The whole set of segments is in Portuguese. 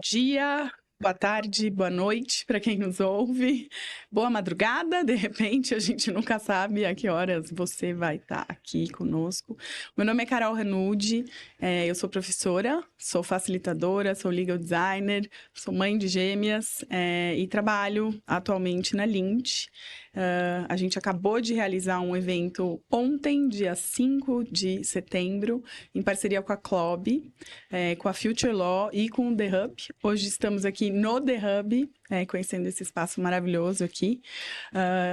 dia, boa tarde, boa noite para quem nos ouve. Boa madrugada, de repente, a gente nunca sabe a que horas você vai estar aqui conosco. Meu nome é Carol Ranucci, eu sou professora, sou facilitadora, sou legal designer, sou mãe de gêmeas e trabalho atualmente na Lint. A gente acabou de realizar um evento ontem, dia 5 de setembro, em parceria com a CLOB, com a Future Law e com o The Hub. Hoje estamos aqui no The Hub, conhecendo esse espaço maravilhoso aqui.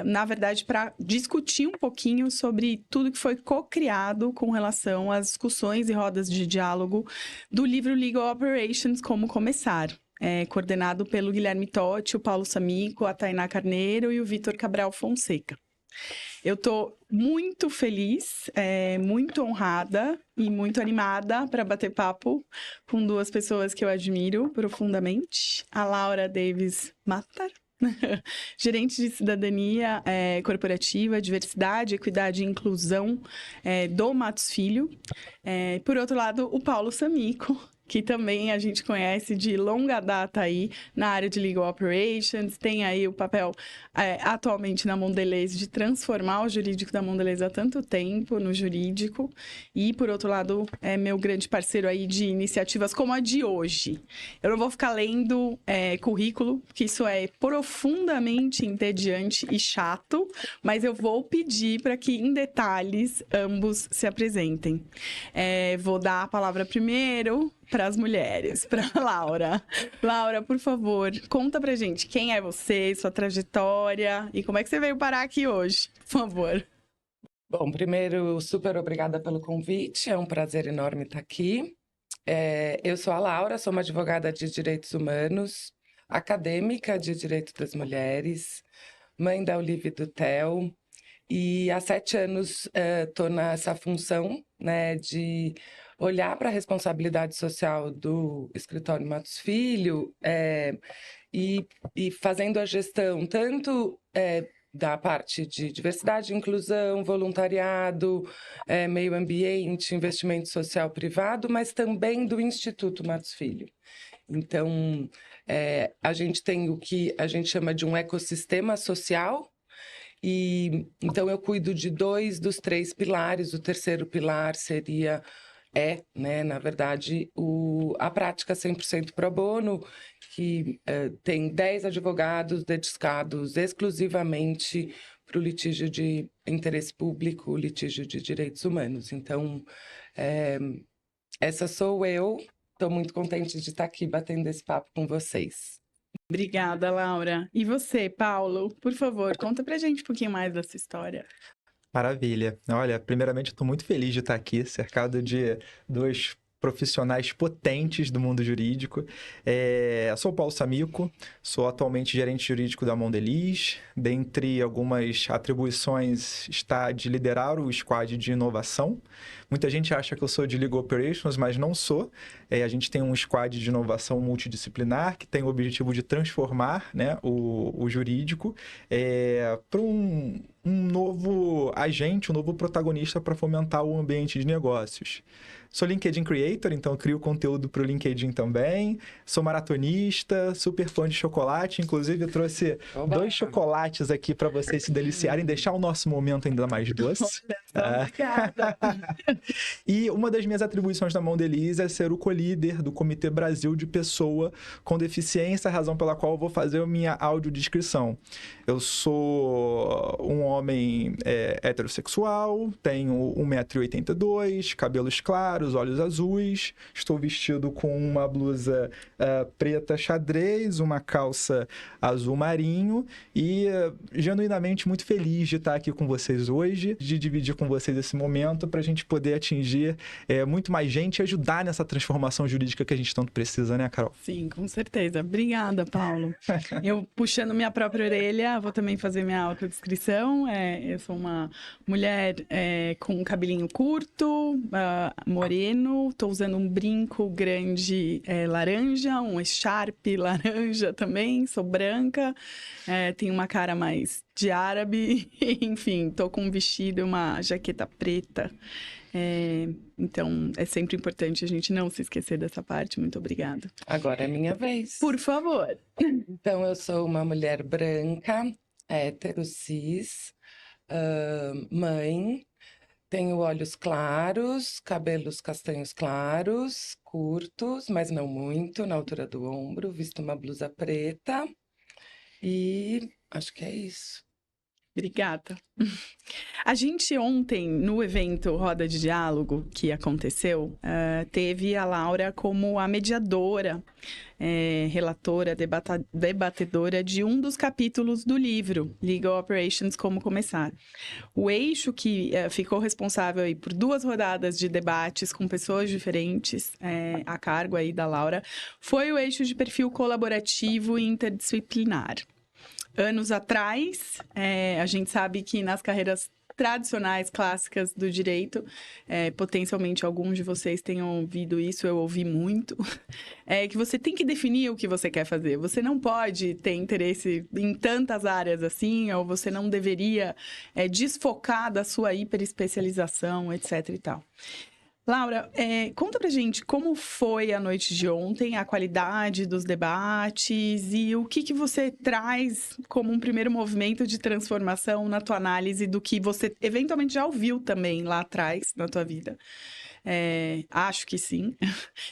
Na verdade, para discutir um pouquinho sobre tudo que foi co-criado com relação às discussões e rodas de diálogo do livro Legal Operations, Como Começar. Coordenado pelo Guilherme Totti, o Paulo Samico, a Tainá Carneiro e o Vitor Cabral Fonseca. Eu estou muito feliz, muito honrada e muito animada para bater papo com duas pessoas que eu admiro profundamente. A Laura Davis Matar, gerente de cidadania corporativa, diversidade, equidade e inclusão do Matos Filho. Por outro lado, o Paulo Samico, que também a gente conhece de longa data aí na área de Legal Operations, tem aí o papel atualmente na Mondelez de transformar o jurídico da Mondelez há tanto tempo no jurídico, e por outro lado é meu grande parceiro aí de iniciativas como a de hoje. Eu não vou ficar lendo currículo, porque isso é profundamente entediante e chato, mas eu vou pedir para que em detalhes ambos se apresentem. Vou dar a palavra primeiro para as mulheres, para Laura. Laura, por favor, conta pra gente quem é você, sua trajetória e como é que você veio parar aqui hoje, por favor. Bom, primeiro, super obrigada pelo convite, é um prazer enorme estar aqui. Eu sou a Laura, sou uma advogada de direitos humanos, acadêmica de direitos das mulheres, mãe da Olivia e do Theo, e há 7 anos estou nessa função, né, de olhar para a responsabilidade social do escritório Matos Filho e fazendo a gestão tanto da parte de diversidade, inclusão, voluntariado, meio ambiente, investimento social privado, mas também do Instituto Matos Filho. Então, a gente tem o que a gente chama de um ecossistema social. E então eu cuido de 2 dos 3 pilares. O terceiro pilar seria, né, na verdade, a prática 100% pro bono, que tem 10 advogados dedicados exclusivamente para o litígio de interesse público, litígio de direitos humanos. Então, essa sou eu. Estou muito contente de estar aqui batendo esse papo com vocês. Obrigada, Laura. E você, Paulo, por favor, conta pra gente um pouquinho mais dessa história. Maravilha. Olha, primeiramente, eu estou muito feliz de estar aqui, cercado de 2 profissionais potentes do mundo jurídico. Sou Paulo Samico, sou atualmente gerente jurídico da Mondelez. Dentre algumas atribuições está de liderar o squad de inovação. Muita gente acha que eu sou de Legal Operations, mas não sou. A gente tem um squad de inovação multidisciplinar que tem o objetivo de transformar, né, o jurídico para um novo agente, um novo protagonista para fomentar o ambiente de negócios. Sou LinkedIn Creator, então crio conteúdo para o LinkedIn também. Sou maratonista, super fã de chocolate. Inclusive, eu trouxe 2 chocolates aqui para vocês se deliciarem, deixar o nosso momento ainda mais doce. Obrigada. E uma das minhas atribuições da Mondelez é ser o co-líder do Comitê Brasil de Pessoa com Deficiência, razão pela qual eu vou fazer a minha audiodescrição. Eu sou um homem heterossexual, tenho 1,82 m, cabelos claros, olhos azuis, estou vestido com uma blusa preta xadrez, uma calça azul marinho e genuinamente muito feliz de estar aqui com vocês hoje, de dividir com vocês esse momento para a gente poder atingir muito mais gente e ajudar nessa transformação jurídica que a gente tanto precisa, né, Carol? Sim, com certeza. Obrigada, Paulo. Eu, puxando minha própria orelha, vou também fazer minha autodescrição. Eu sou uma mulher com cabelinho curto, moreno, estou usando um brinco grande laranja, um echarpe laranja também, sou branca, tenho uma cara mais de árabe, enfim, tô com um vestido e uma jaqueta preta. Então, é sempre importante a gente não se esquecer dessa parte. Muito obrigada. Agora é minha vez. Por favor. Então, eu sou uma mulher branca, hétero, cis, mãe, tenho olhos claros, cabelos castanhos claros, curtos, mas não muito, na altura do ombro, visto uma blusa preta e acho que é isso. Obrigada. A gente ontem, no evento Roda de Diálogo que aconteceu, teve a Laura como a mediadora, relatora, debatedora de um dos capítulos do livro, Legal Operations, Como Começar. O eixo que ficou responsável aí por 2 rodadas de debates com pessoas diferentes, a cargo aí da Laura, foi o eixo de perfil colaborativo e interdisciplinar. Anos atrás, a gente sabe que nas carreiras tradicionais, clássicas do direito, potencialmente alguns de vocês tenham ouvido isso, eu ouvi muito, que você tem que definir o que você quer fazer. Você não pode ter interesse em tantas áreas assim, ou você não deveria desfocar da sua hiperespecialização, etc e tal. Laura, conta pra gente como foi a noite de ontem, a qualidade dos debates e o que você traz como um primeiro movimento de transformação na tua análise do que você eventualmente já ouviu também lá atrás na tua vida. Acho que sim,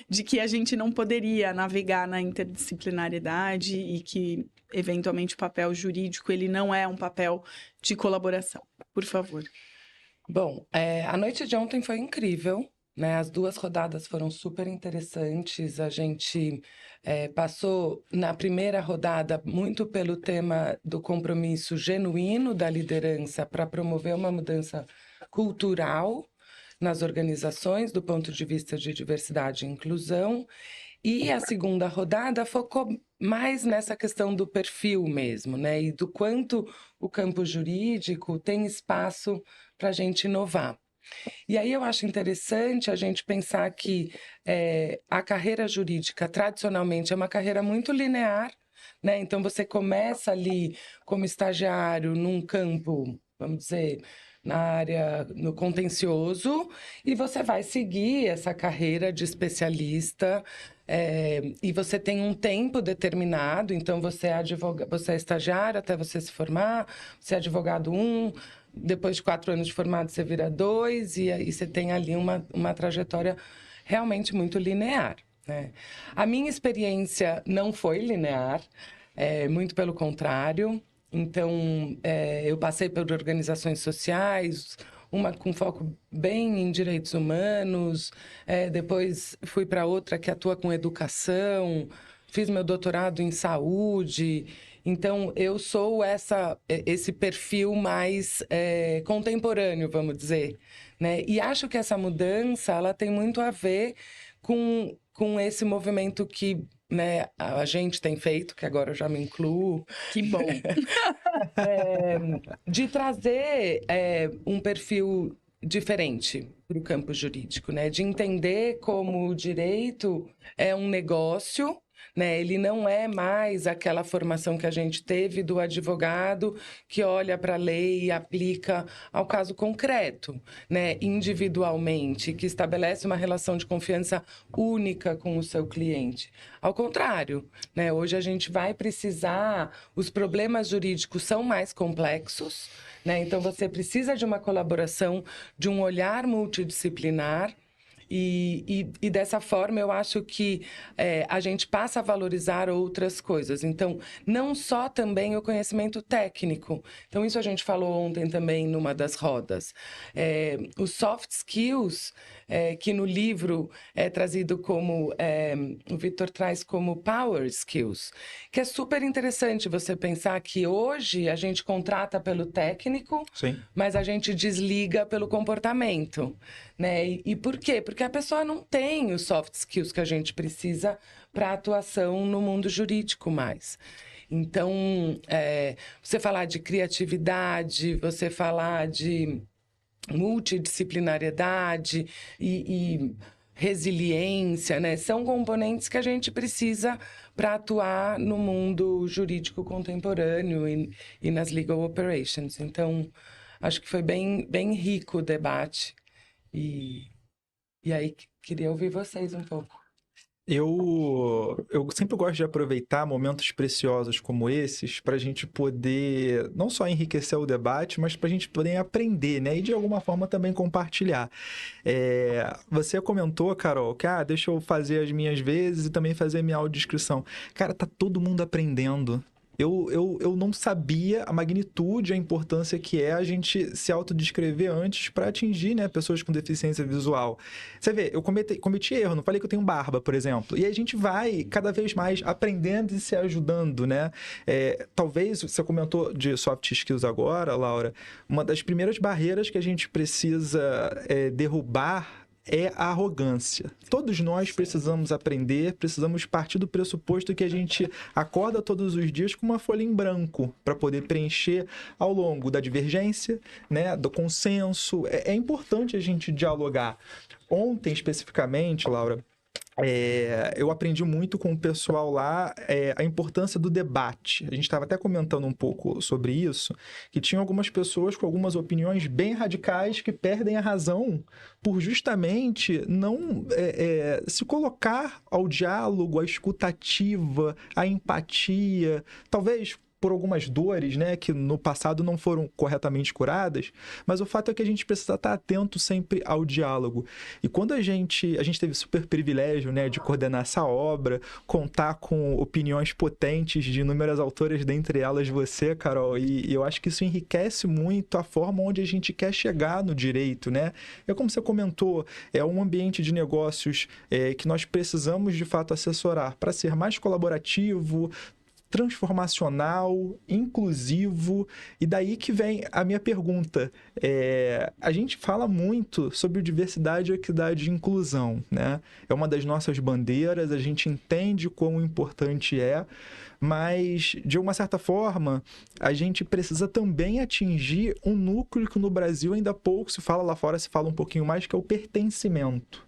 de que a gente não poderia navegar na interdisciplinariedade e que, eventualmente, o papel jurídico ele não é um papel de colaboração. Por favor. Bom, a noite de ontem foi incrível. Né, as 2 rodadas foram super interessantes. A gente passou na primeira rodada muito pelo tema do compromisso genuíno da liderança para promover uma mudança cultural nas organizações do ponto de vista de diversidade e inclusão. E a segunda rodada focou mais nessa questão do perfil mesmo, né, e do quanto o campo jurídico tem espaço para a gente inovar. E aí eu acho interessante a gente pensar que a carreira jurídica, tradicionalmente, é uma carreira muito linear, né? Então, você começa ali como estagiário num campo, vamos dizer, na área, no contencioso, e você vai seguir essa carreira de especialista, e você tem um tempo determinado, então você é estagiário até você se formar, você é advogado 1, depois de 4 anos de formado, você vira 2, e aí você tem ali uma trajetória realmente muito linear, né? A minha experiência não foi linear, muito pelo contrário. Então, eu passei por organizações sociais, uma com foco bem em direitos humanos, depois fui para outra que atua com educação, fiz meu doutorado em saúde. Então, eu sou esse perfil mais contemporâneo, vamos dizer, né? E acho que essa mudança ela tem muito a ver com esse movimento que, né, a gente tem feito, que agora eu já me incluo. Que bom! De trazer um perfil diferente para o campo jurídico, né? De entender como o direito é um negócio, né? Ele não é mais aquela formação que a gente teve do advogado que olha para a lei e aplica ao caso concreto, né? Individualmente, que estabelece uma relação de confiança única com o seu cliente. Ao contrário, né? Hoje a gente vai precisar, os problemas jurídicos são mais complexos, né? Então você precisa de uma colaboração, de um olhar multidisciplinar. E dessa forma, eu acho que a gente passa a valorizar outras coisas. Então, não só também o conhecimento técnico. Então, isso a gente falou ontem também numa das rodas. Os soft skills, que no livro é trazido como... o Victor traz como power skills, que é super interessante você pensar que hoje a gente contrata pelo técnico, Sim. mas a gente desliga pelo comportamento, né? E por quê? Porque a pessoa não tem os soft skills que a gente precisa para atuação no mundo jurídico mais. Então, você falar de criatividade, você falar de multidisciplinariedade e resiliência, né? São componentes que a gente precisa para atuar no mundo jurídico contemporâneo e nas legal operations. Então, acho que foi bem rico o debate. E aí, queria ouvir vocês um pouco. Eu sempre gosto de aproveitar momentos preciosos como esses para a gente poder não só enriquecer o debate, mas para a gente poder aprender, né? E de alguma forma também compartilhar. Você comentou, Carol, que deixa eu fazer as minhas vezes e também fazer a minha audiodescrição. Cara, tá todo mundo aprendendo. Eu não sabia a magnitude, a importância que é a gente se autodescrever antes para atingir, né, pessoas com deficiência visual. Você vê, eu cometi erro, não falei que eu tenho barba, por exemplo. E a gente vai cada vez mais aprendendo e se ajudando, né? Talvez, você comentou de soft skills agora, Laura, uma das primeiras barreiras que a gente precisa derrubar é a arrogância. Todos nós precisamos aprender, precisamos partir do pressuposto que a gente acorda todos os dias com uma folha em branco para poder preencher ao longo da divergência, né, do consenso. É importante a gente dialogar. Ontem, especificamente, Laura, eu aprendi muito com o pessoal lá a importância do debate. A gente estava até comentando um pouco sobre isso, que tinha algumas pessoas com algumas opiniões bem radicais que perdem a razão por justamente não se colocar ao diálogo, à escutativa, à empatia, talvez por algumas dores, né, que no passado não foram corretamente curadas, mas o fato é que a gente precisa estar atento sempre ao diálogo. E quando a gente teve super privilégio, né, de coordenar essa obra, contar com opiniões potentes de inúmeras autoras, dentre elas você, Carol, e eu acho que isso enriquece muito a forma onde a gente quer chegar no direito, né? É como você comentou, é um ambiente de negócios que nós precisamos, de fato, assessorar para ser mais colaborativo, transformacional, inclusivo, e daí que vem a minha pergunta. A gente fala muito sobre diversidade, equidade e inclusão, né? É uma das nossas bandeiras, a gente entende quão importante mas, de uma certa forma, a gente precisa também atingir um núcleo que no Brasil ainda pouco se fala, lá fora se fala um pouquinho mais, que é o pertencimento.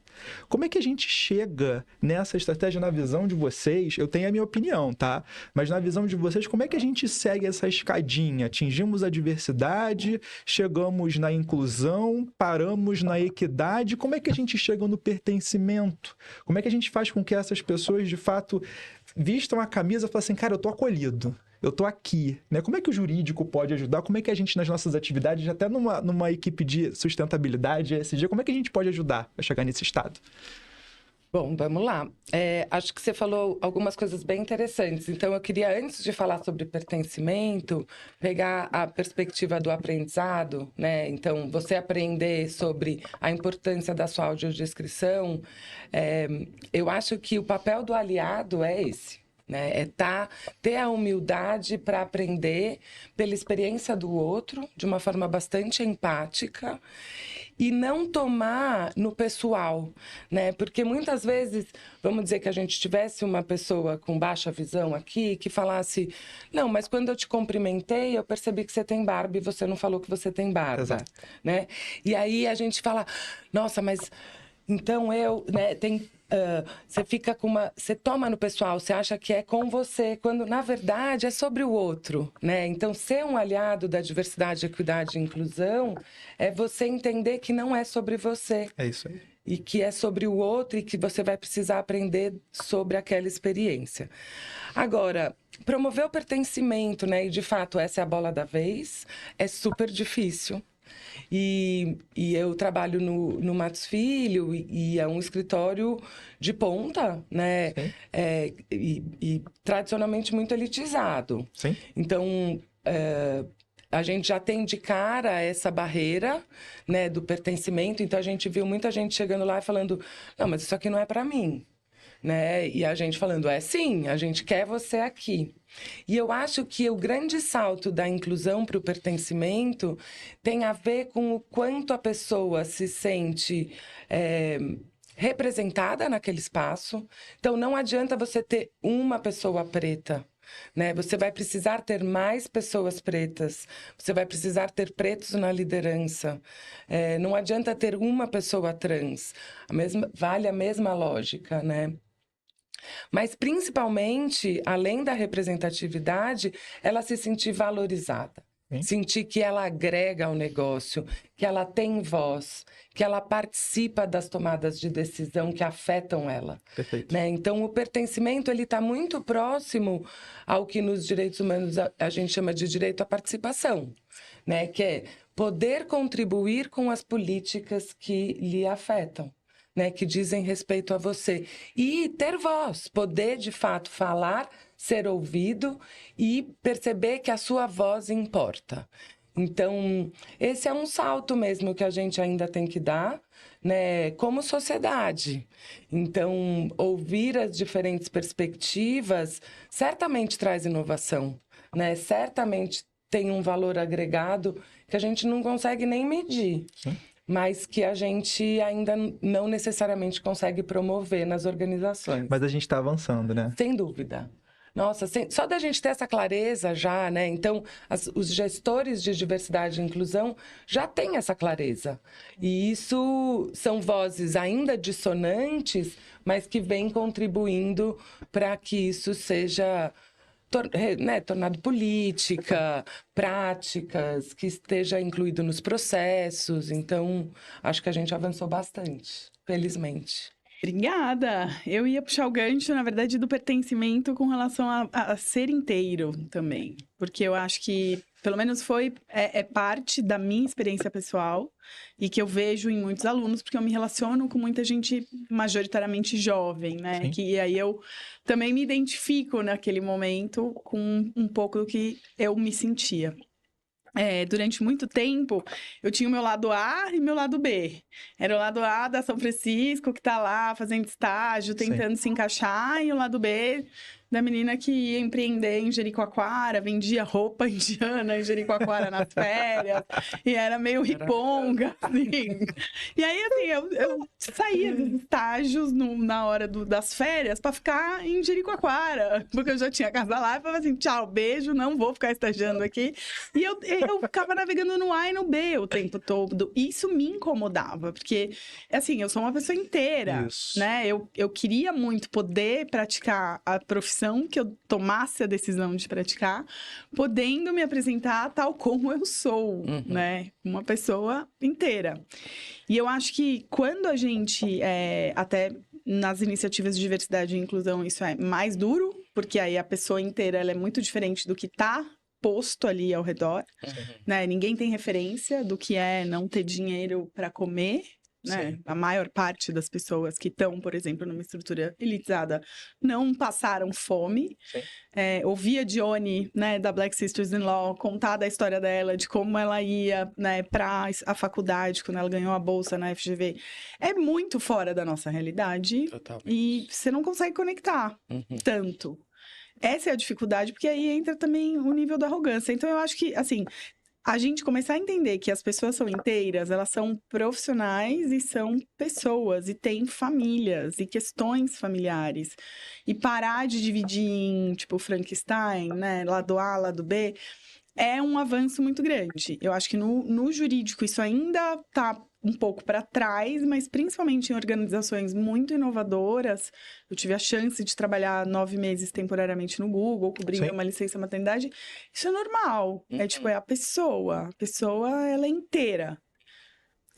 Como é que a gente chega nessa estratégia na visão de vocês? Eu tenho a minha opinião, tá? Mas na visão de vocês, como é que a gente segue essa escadinha? Atingimos a diversidade, chegamos na inclusão, paramos na equidade. Como é que a gente chega no pertencimento? Como é que a gente faz com que essas pessoas, de fato, vistam a camisa e falem assim, cara, eu tô acolhido. Eu tô aqui, né? Como é que o jurídico pode ajudar? Como é que a gente, nas nossas atividades, até numa equipe de sustentabilidade, ESG, como é que a gente pode ajudar a chegar nesse estado? Bom, vamos lá. Acho que você falou algumas coisas bem interessantes. Então, eu queria, antes de falar sobre pertencimento, pegar a perspectiva do aprendizado, né? Então, você aprender sobre a importância da sua audiodescrição. Eu acho que o papel do aliado é esse. Né? Ter a humildade para aprender pela experiência do outro, de uma forma bastante empática, e não tomar no pessoal, né? Porque muitas vezes, vamos dizer que a gente tivesse uma pessoa com baixa visão aqui, que falasse, não, mas quando eu te cumprimentei, eu percebi que você tem barba e você não falou que você tem barba. Exato. Né? E aí a gente fala, nossa, mas então né, você fica você toma no pessoal, você acha que é com você, quando na verdade é sobre o outro, né? Então, ser um aliado da diversidade, equidade e inclusão é você entender que não é sobre você. É isso aí. E que é sobre o outro e que você vai precisar aprender sobre aquela experiência. Agora, promover o pertencimento, né? E de fato, essa é a bola da vez, é super difícil. E eu trabalho no Matos Filho e é um escritório de ponta, né? E tradicionalmente muito elitizado. Sim. Então, a gente já tem de cara essa barreira, né, do pertencimento. Então, a gente viu muita gente chegando lá e falando, não, mas isso aqui não é para mim. Né? E a gente falando, sim, a gente quer você aqui. E eu acho que o grande salto da inclusão para o pertencimento tem a ver com o quanto a pessoa se sente representada naquele espaço. Então, não adianta você ter uma pessoa preta. né? Você vai precisar ter mais pessoas pretas, você vai precisar ter pretos na liderança. Não adianta ter uma pessoa trans, vale a mesma lógica, né? Mas, principalmente, além da representatividade, ela se sentir valorizada. Sim. Sentir que ela agrega ao negócio, que ela tem voz, que ela participa das tomadas de decisão que afetam ela. Perfeito. Né? Então, o pertencimento está muito próximo ao que nos direitos humanos a gente chama de direito à participação, né? Que é poder contribuir com as políticas que lhe afetam. Né, que dizem respeito a você. E ter voz, poder, de fato, falar, ser ouvido e perceber que a sua voz importa. Então, esse é um salto mesmo que a gente ainda tem que dar, né, como sociedade. Então, ouvir as diferentes perspectivas certamente traz inovação, né? Certamente tem um valor agregado que a gente não consegue nem medir. Sim. Mas que a gente ainda não necessariamente consegue promover nas organizações. Mas a gente está avançando, né? Sem dúvida. Nossa, só da gente ter essa clareza já, né? Então, os gestores de diversidade e inclusão já têm essa clareza. E isso são vozes ainda dissonantes, mas que vêm contribuindo para que isso seja tornado política, práticas, que esteja incluído nos processos. Então, acho que a gente avançou bastante, felizmente. Obrigada! Eu ia puxar o gancho, na verdade, do pertencimento com relação a ser inteiro também. Porque eu acho que, pelo menos é parte da minha experiência pessoal e que eu vejo em muitos alunos, porque eu me relaciono com muita gente majoritariamente jovem, né? Sim. Que aí eu também me identifico naquele momento com um pouco do que eu me sentia. Durante muito tempo, eu tinha o meu lado A e meu lado B. Era o lado A da São Francisco, que tá lá fazendo estágio, tentando se encaixar, e o lado B da menina que ia empreender em Jericoacoara, vendia roupa indiana em Jericoacoara nas férias, e era meio riponga, assim. E aí, assim, eu saía dos estágios na hora das férias para ficar em Jericoacoara, porque eu já tinha casa lá, e falava assim, tchau, beijo, não vou ficar estagiando aqui. E eu ficava navegando no A e no B o tempo todo. Isso me incomodava, porque, assim, eu sou uma pessoa inteira, Isso. né? Eu queria muito poder praticar a profissão que eu tomasse a decisão de praticar, podendo me apresentar tal como eu sou, né? Uma pessoa inteira. E eu acho que quando a gente, até nas iniciativas de diversidade e inclusão, isso é mais duro, porque aí a pessoa inteira ela é muito diferente do que tá posto ali ao redor, né? Ninguém tem referência do que é não ter dinheiro para comer, né? A maior parte das pessoas que estão, por exemplo, numa estrutura elitizada, não passaram fome. Ouvi a Dione, né, da Black Sisters in Law, contar da história dela, de como ela ia, né, para a faculdade, quando ela ganhou a bolsa na FGV. É muito fora da nossa realidade. Totalmente. E você não consegue conectar tanto. Essa é a dificuldade, porque aí entra também o nível da arrogância. Então, eu acho que, assim, a gente começar a entender que as pessoas são inteiras, elas são profissionais e são pessoas, e têm famílias e questões familiares. E parar de dividir em, tipo, Frankenstein, né, lado A, lado B, é um avanço muito grande. Eu acho que no jurídico isso ainda está um pouco para trás, mas principalmente em organizações muito inovadoras. Eu tive a chance de trabalhar 9 meses temporariamente no Google, cobrindo uma licença maternidade. Isso é normal. É a pessoa. A pessoa, ela é inteira.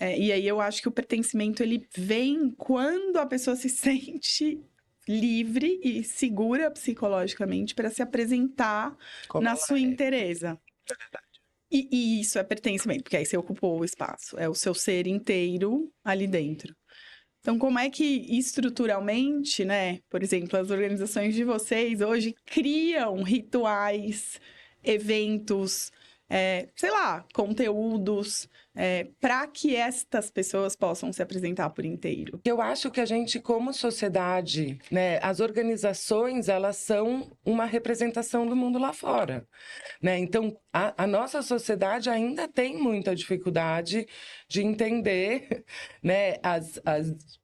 E aí eu acho que o pertencimento, ele vem quando a pessoa se sente livre e segura psicologicamente para se apresentar na sua inteireza. É verdade. E isso é pertencimento, porque aí você ocupou o espaço. É o seu ser inteiro ali dentro. Então, como é que estruturalmente, né? Por exemplo, as organizações de vocês hoje criam rituais, eventos, sei lá, conteúdos, para que estas pessoas possam se apresentar por inteiro? Eu acho que a gente, como sociedade, né, as organizações, elas são uma representação do mundo lá fora, né? Então, a nossa sociedade ainda tem muita dificuldade de entender, né, as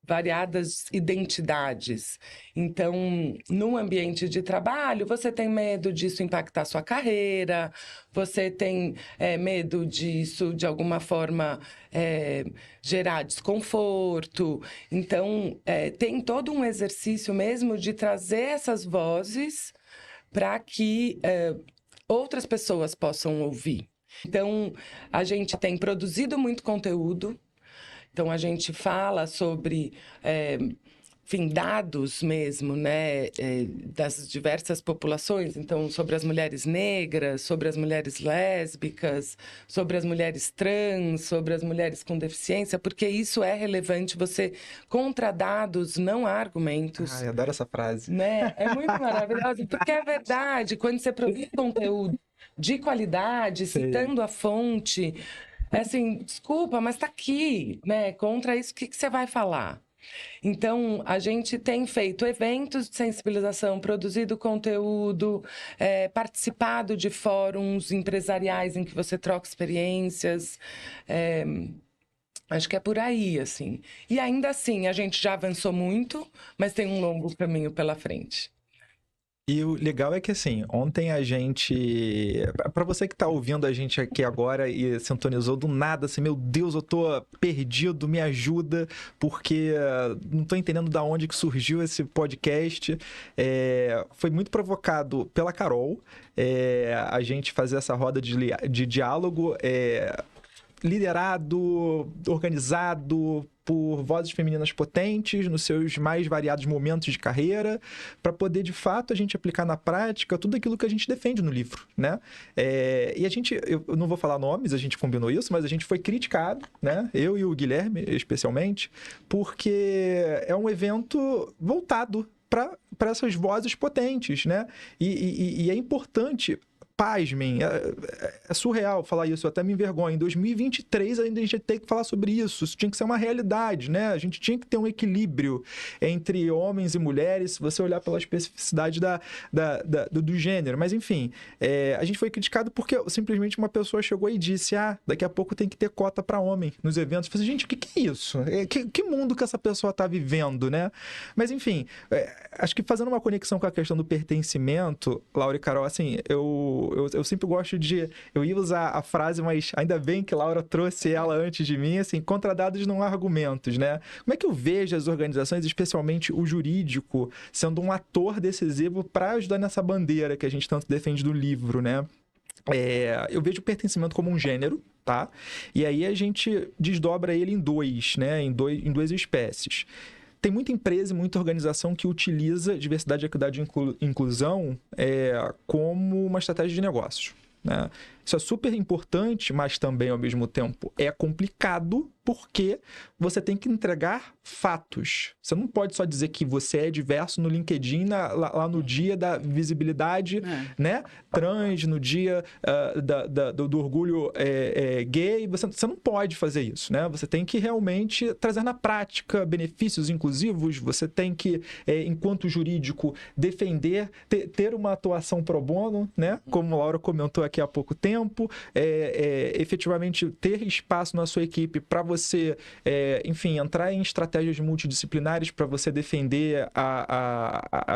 variadas identidades. Então, no ambiente de trabalho, você tem medo disso impactar sua carreira, você tem medo disso, de alguma forma, gerar desconforto. Então, tem todo um exercício mesmo de trazer essas vozes para que outras pessoas possam ouvir. Então, a gente tem produzido muito conteúdo. Então, a gente fala sobre, enfim, dados mesmo, né, das diversas populações. Então, sobre as mulheres negras, sobre as mulheres lésbicas, sobre as mulheres trans, sobre as mulheres com deficiência, porque isso é relevante. Você, contra dados, não há argumentos. Eu adoro essa frase. Né? É muito maravilhoso, porque é verdade. Quando você produz conteúdo de qualidade, citando a fonte, assim, desculpa, mas está aqui, né? Contra isso, o que você vai falar? Então, a gente tem feito eventos de sensibilização, produzido conteúdo, participado de fóruns empresariais em que você troca experiências. Acho que é por aí, assim. E ainda assim, a gente já avançou muito, mas tem um longo caminho pela frente. E o legal é que, assim, ontem a gente... Pra você que tá ouvindo a gente aqui agora e sintonizou do nada, assim, meu Deus, eu tô perdido, me ajuda, porque não tô entendendo da onde que surgiu esse podcast. Foi muito provocado pela Carol, a gente fazer essa roda de diálogo, liderado, organizado por vozes femininas potentes nos seus mais variados momentos de carreira, para poder, de fato, a gente aplicar na prática tudo aquilo que a gente defende no livro, né? E a gente, eu não vou falar nomes, a gente combinou isso, mas a gente foi criticado, né? Eu e o Guilherme, especialmente, porque é um evento voltado para essas vozes potentes, né? E é importante... Pasmem, é surreal falar isso, eu até me envergonho. Em 2023 ainda a gente tem que falar sobre isso, isso tinha que ser uma realidade, né? A gente tinha que ter um equilíbrio entre homens e mulheres, se você olhar pela especificidade do gênero. Mas enfim, a gente foi criticado porque simplesmente uma pessoa chegou e disse, daqui a pouco tem que ter cota para homem nos eventos. Eu falei, gente, o que é isso? Que mundo que essa pessoa está vivendo, né? Mas enfim, acho que fazendo uma conexão com a questão do pertencimento, Laura e Carol, assim, eu sempre gosto de... Eu ia usar a frase, mas ainda bem que Laura trouxe ela antes de mim, assim, contra dados não há argumentos, né? Como é que eu vejo as organizações, especialmente o jurídico, sendo um ator decisivo para ajudar nessa bandeira que a gente tanto defende do livro, né? Eu vejo o pertencimento como um gênero, tá? E aí a gente desdobra ele em dois, né? Em duas espécies. Tem muita empresa e muita organização que utiliza diversidade, equidade e inclusão como uma estratégia de negócios, né? Isso é super importante, mas também, ao mesmo tempo, é complicado porque você tem que entregar fatos. Você não pode só dizer que você é diverso no LinkedIn, lá no dia da visibilidade, né? Trans, no dia do orgulho gay. Você não pode fazer isso, né? Você tem que realmente trazer na prática benefícios inclusivos. Você tem que, enquanto jurídico, defender, ter uma atuação pro bono, né? Como a Laura comentou aqui há pouco tempo. Efetivamente ter espaço na sua equipe para você, enfim, entrar em estratégias multidisciplinares para você defender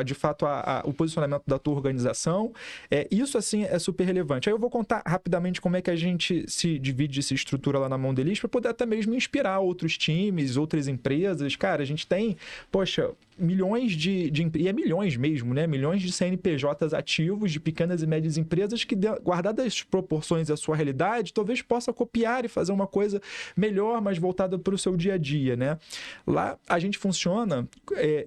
de fato o posicionamento da tua organização. Isso, assim, é super relevante. Aí eu vou contar rapidamente como é que a gente se divide, se estrutura lá na Mondelez para poder até mesmo inspirar outros times, outras empresas. Cara, a gente tem, milhões e é milhões mesmo, né? Milhões de CNPJs ativos de pequenas e médias empresas que, guardadas as proporções da sua realidade, talvez possa copiar e fazer uma coisa melhor, mais voltada para o seu dia a dia, né? Lá a gente funciona,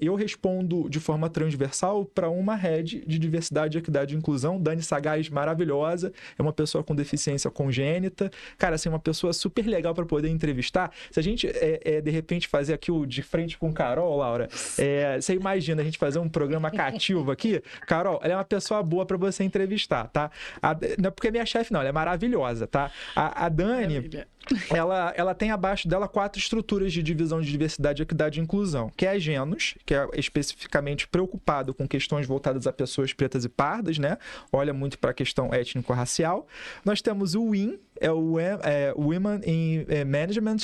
eu respondo de forma transversal para uma head de diversidade, equidade e inclusão, Dani Sagaz, maravilhosa, é uma pessoa com deficiência congênita, cara, assim, uma pessoa super legal para poder entrevistar. Se a gente, de repente, fazer aqui o De Frente com Carol, Laura, você imagina a gente fazer um programa cativo aqui? Carol, ela é uma pessoa boa para você entrevistar, tá? Não é porque é minha chefe, não, ela é maravilhosa, tá? A Dani, Maravilha. ela tem abaixo dela 4 estruturas de divisão de diversidade, equidade e inclusão, que é a Genus, que é especificamente preocupado com questões voltadas a pessoas pretas e pardas, né? Olha muito para a questão étnico-racial. Nós temos o WIN, Women in Management,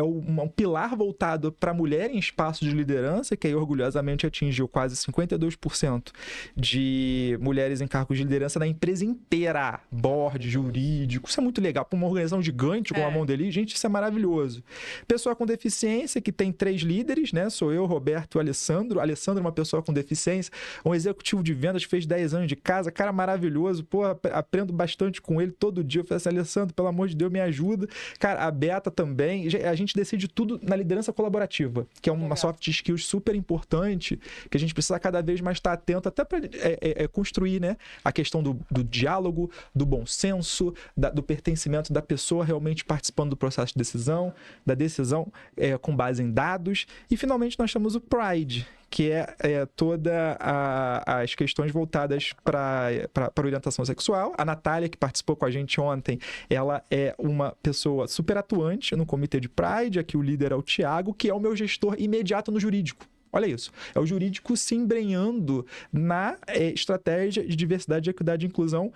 um pilar voltado para mulher em espaços de liderança, que aí orgulhosamente atingiu quase 52% de mulheres em cargos de liderança na empresa inteira, board, jurídico. Isso é muito legal para uma organização gigante como a Mondelez, gente, isso é maravilhoso. Pessoa com deficiência, que tem 3 líderes, né? Sou eu, Roberto e o Alessandro. Alessandro é uma pessoa com deficiência, um executivo de vendas, fez 10 anos de casa, cara maravilhoso, pô, aprendo bastante com ele todo dia. Eu falei assim, Alessandro, pelo amor de Deus, me ajuda. Cara, a Beta também. A gente decide tudo na liderança colaborativa, que é uma soft skills super importante, que a gente precisa cada vez mais estar atento, até para construir, né, a questão do diálogo, do bom senso, do pertencimento da pessoa realmente participando do processo de decisão, da decisão com base em dados. E, finalmente, nós temos o Pride, que é toda as questões voltadas para orientação sexual. A Natália, que participou com a gente ontem, ela é uma pessoa super atuante no comitê de Pride. Aqui o líder é o Thiago, que é o meu gestor imediato no jurídico. Olha isso, é o jurídico se embrenhando na estratégia de diversidade, equidade e inclusão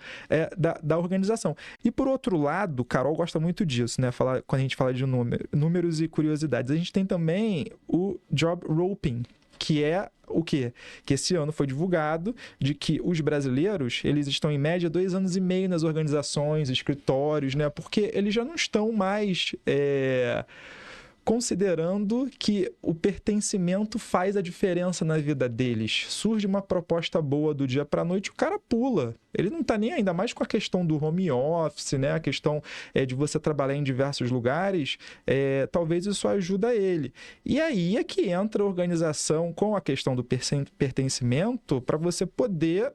da organização. E, por outro lado, Carol gosta muito disso, né? Quando a gente fala de números e curiosidades. A gente tem também o Job Roping, que é o quê? Que esse ano foi divulgado de que os brasileiros, eles estão em média 2 anos e meio nas organizações, escritórios, né? Porque eles já não estão mais considerando que o pertencimento faz a diferença na vida deles. Surge uma proposta boa do dia para a noite, o cara pula. Ele não está nem ainda mais com a questão do home office, né? A questão de você trabalhar em diversos lugares, talvez isso ajude ele. E aí é que entra a organização com a questão do pertencimento para você poder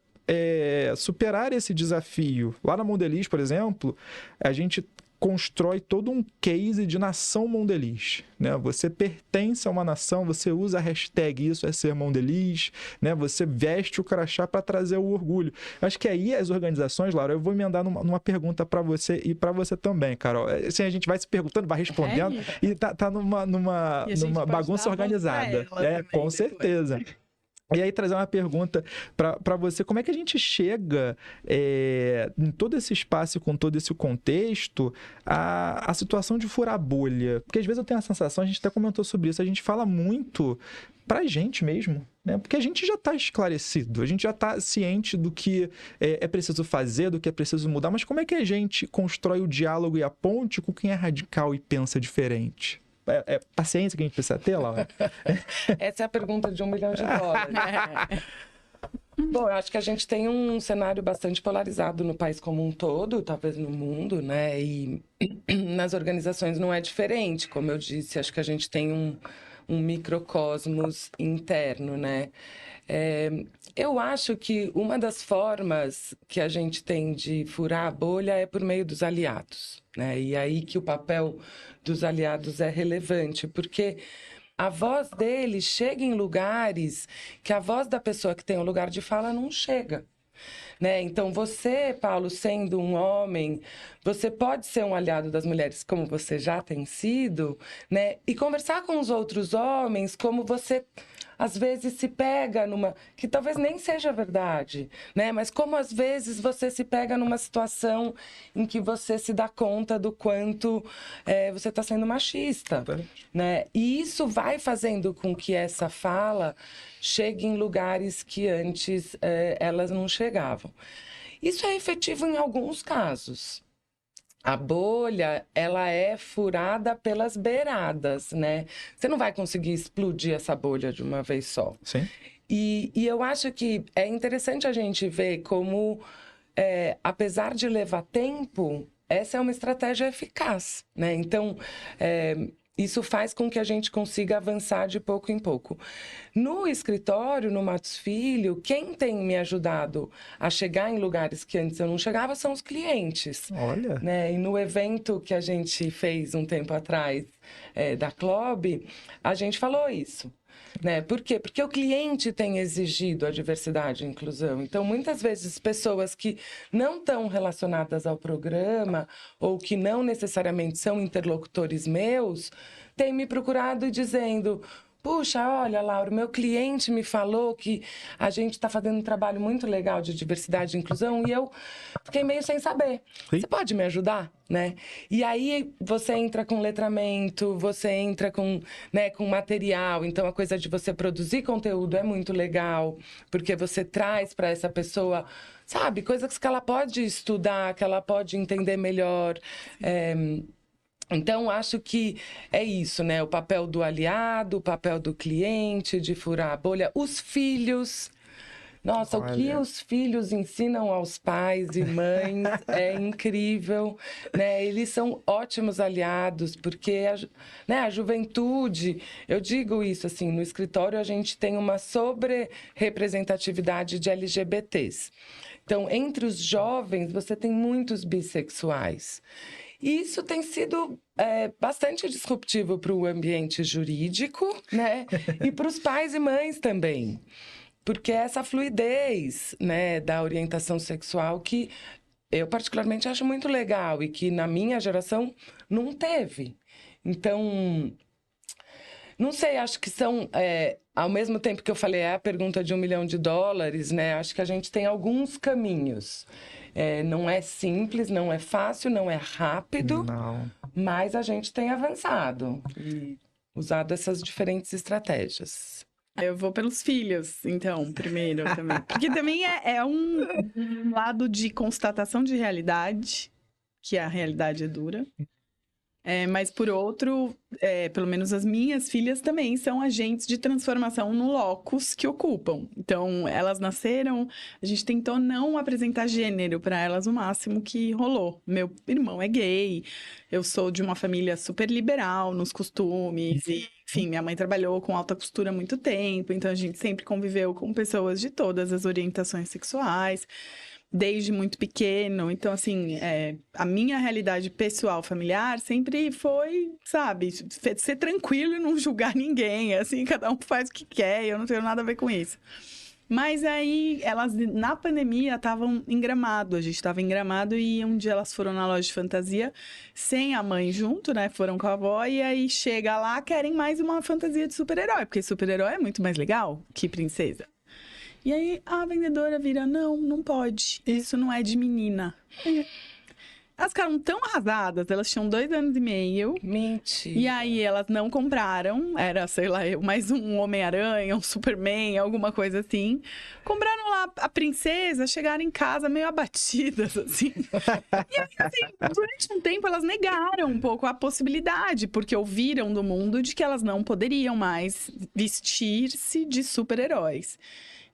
superar esse desafio. Lá na Mondelez, por exemplo, a gente constrói todo um case de nação Mondelez, né? Você pertence a uma nação, você usa a hashtag isso é ser Mondelez, né? Você veste o crachá para trazer o orgulho. Acho que aí as organizações, Laura, eu vou emendar numa pergunta para você e para você também, Carol. Assim, a gente vai se perguntando, vai respondendo e tá numa bagunça organizada. Com certeza. E aí, trazer uma pergunta para você. Como é que a gente chega, em todo esse espaço e com todo esse contexto, a situação de furar a bolha? Porque às vezes eu tenho a sensação, a gente até comentou sobre isso, a gente fala muito pra gente mesmo, né? Porque a gente já está esclarecido, a gente já está ciente do que é preciso fazer, do que é preciso mudar, mas como é que a gente constrói o diálogo e a ponte com quem é radical e pensa diferente? Paciência que a gente precisa ter, Laura? Essa é a pergunta de $1 milhão. Bom, eu acho que a gente tem um cenário bastante polarizado no país como um todo, talvez no mundo, né? E nas organizações não é diferente. Como eu disse, acho que a gente tem um microcosmos interno, né? Eu acho que uma das formas que a gente tem de furar a bolha é por meio dos aliados, né? E aí que o papel dos aliados é relevante, porque a voz deles chega em lugares que a voz da pessoa que tem o lugar de fala não chega. Né? Então, você, Paulo, sendo um homem, você pode ser um aliado das mulheres, como você já tem sido, né? E conversar com os outros homens como você, às vezes, se pega numa... que talvez nem seja verdade, né? Mas como, às vezes, você se pega numa situação em que você se dá conta do quanto você está sendo machista, né? E isso vai fazendo com que essa fala chegue em lugares que antes elas não chegavam. Isso é efetivo em alguns casos. A bolha, ela é furada pelas beiradas, né? Você não vai conseguir explodir essa bolha de uma vez só. Sim. E eu acho que é interessante a gente ver como, apesar de levar tempo, essa é uma estratégia eficaz, né? Então, isso faz com que a gente consiga avançar de pouco em pouco. No escritório, no Matos Filho, quem tem me ajudado a chegar em lugares que antes eu não chegava são os clientes. Olha! Né? E no evento que a gente fez um tempo atrás da Club, a gente falou isso. né? Por quê? Porque o cliente tem exigido a diversidade e inclusão. Então, muitas vezes, pessoas que não estão relacionadas ao programa ou que não necessariamente são interlocutores meus, têm me procurado e dizendo: puxa, olha, Laura, meu cliente me falou que a gente está fazendo um trabalho muito legal de diversidade e inclusão e eu fiquei meio sem saber. Sim. Você pode me ajudar, né? E aí você entra com letramento, você entra com, né, com material. Então, a coisa de você produzir conteúdo é muito legal, porque você traz para essa pessoa, sabe, coisas que ela pode estudar, que ela pode entender melhor. Então, acho que é isso, né? O papel do aliado, o papel do cliente, de furar a bolha. Os filhos. Nossa, o que Olha. os filhos ensinam aos pais e mães é incrível, né? Eles são ótimos aliados, porque né, a juventude, eu digo isso assim, no escritório a gente tem uma sobre-representatividade de LGBTs. Então, entre os jovens, você tem muitos bissexuais. E isso tem sido bastante disruptivo para o ambiente jurídico, né? E para os pais e mães também. Porque essa fluidez, né, da orientação sexual que eu particularmente acho muito legal e que na minha geração não teve. Então, não sei, acho que são, ao mesmo tempo que eu falei, a pergunta de $1 milhão, né? Acho que a gente tem alguns caminhos. Não é simples, não é fácil, não é rápido, Não. mas a gente tem avançado e usado essas diferentes estratégias. Eu vou pelos filhos, então, primeiro também. Porque também é um lado de constatação de realidade, que a realidade é dura. Mas, por outro, pelo menos as minhas filhas também são agentes de transformação no locus que ocupam. Então, elas nasceram, a gente tentou não apresentar gênero para elas o máximo que rolou. Meu irmão é gay, eu sou de uma família super liberal nos costumes, e, enfim, minha mãe trabalhou com alta costura há muito tempo, então a gente sempre conviveu com pessoas de todas as orientações sexuais. Desde muito pequeno. Então, assim, a minha realidade pessoal, familiar, sempre foi, sabe, ser tranquilo e não julgar ninguém. Assim, cada um faz o que quer, eu não tenho nada a ver com isso. Mas aí, elas, na pandemia, estavam em Gramado. A gente estava em Gramado e um dia elas foram na loja de fantasia, sem a mãe junto, né? Foram com a avó e aí chega lá, querem mais uma fantasia de super-herói, porque super-herói é muito mais legal que princesa. E aí a vendedora vira: não pode, isso não é de menina. Elas ficaram tão arrasadas, elas tinham 2 anos e meio. Mentira. E aí elas não compraram, era, sei lá, mais um Homem-Aranha, um Superman, alguma coisa assim. Compraram lá a princesa, chegaram em casa meio abatidas, assim. E aí, assim, durante um tempo elas negaram um pouco a possibilidade, porque ouviram do mundo de que elas não poderiam mais vestir-se de super-heróis.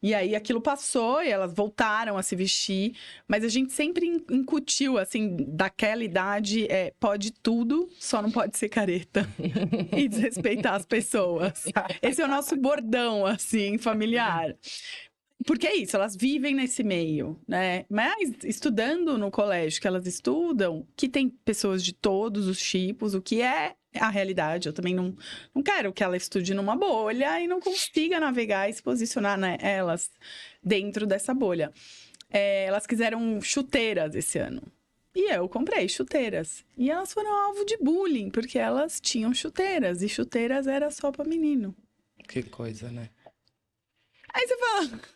E aí aquilo passou e elas voltaram a se vestir, mas a gente sempre incutiu, assim, daquela idade, pode tudo, só não pode ser careta e desrespeitar as pessoas. Esse é o nosso bordão, assim, familiar. Porque é isso, elas vivem nesse meio, né? Mas estudando no colégio que elas estudam, que tem pessoas de todos os tipos, o que é a realidade. Eu também não quero que ela estude numa bolha e não consiga navegar e se posicionar, né, elas dentro dessa bolha. Elas quiseram chuteiras esse ano. E eu comprei chuteiras. E elas foram alvo de bullying, porque elas tinham chuteiras. E chuteiras era só pra menino. Que coisa, né? Aí você fala...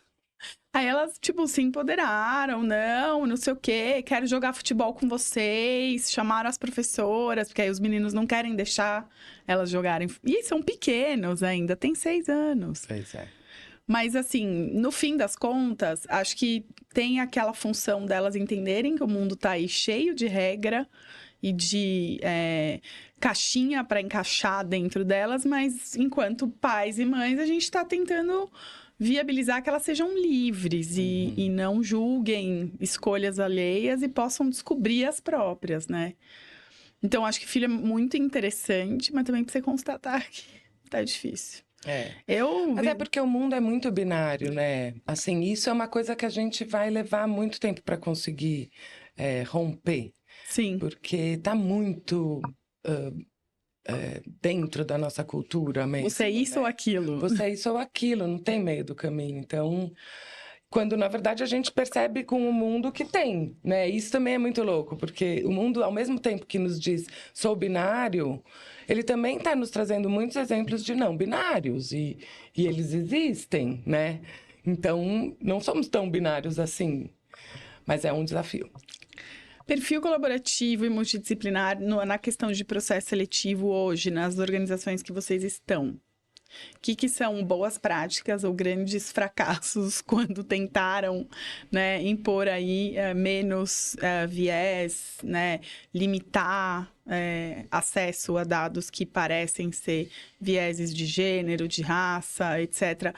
Aí elas, tipo, se empoderaram, não sei o quê, quero jogar futebol com vocês, chamaram as professoras, porque aí os meninos não querem deixar elas jogarem. E são pequenos ainda, tem 6 anos. Pois é. Mas, assim, no fim das contas, acho que tem aquela função delas entenderem que o mundo tá aí cheio de regra e de caixinha para encaixar dentro delas, mas enquanto pais e mães, a gente tá tentando viabilizar que elas sejam livres e não julguem escolhas alheias e possam descobrir as próprias, né? Então, acho que filho é muito interessante, mas também pra você constatar que tá difícil. Mas é porque o mundo é muito binário, né? Assim, isso é uma coisa que a gente vai levar muito tempo para conseguir romper. Sim. Porque tá muito dentro da nossa cultura mesmo. Você é isso ou aquilo? Você é isso ou aquilo, não tem meio do caminho. Então, quando na verdade a gente percebe com o mundo que tem, né? Isso também é muito louco, porque o mundo, ao mesmo tempo que nos diz sou binário, ele também está nos trazendo muitos exemplos de não binários, e eles existem, né? Então, não somos tão binários assim, mas é um desafio. Perfil colaborativo e multidisciplinar na questão de processo seletivo hoje, nas organizações que vocês estão. O que são boas práticas ou grandes fracassos quando tentaram, né, impor aí menos viés, né, limitar acesso a dados que parecem ser vieses de gênero, de raça, etc.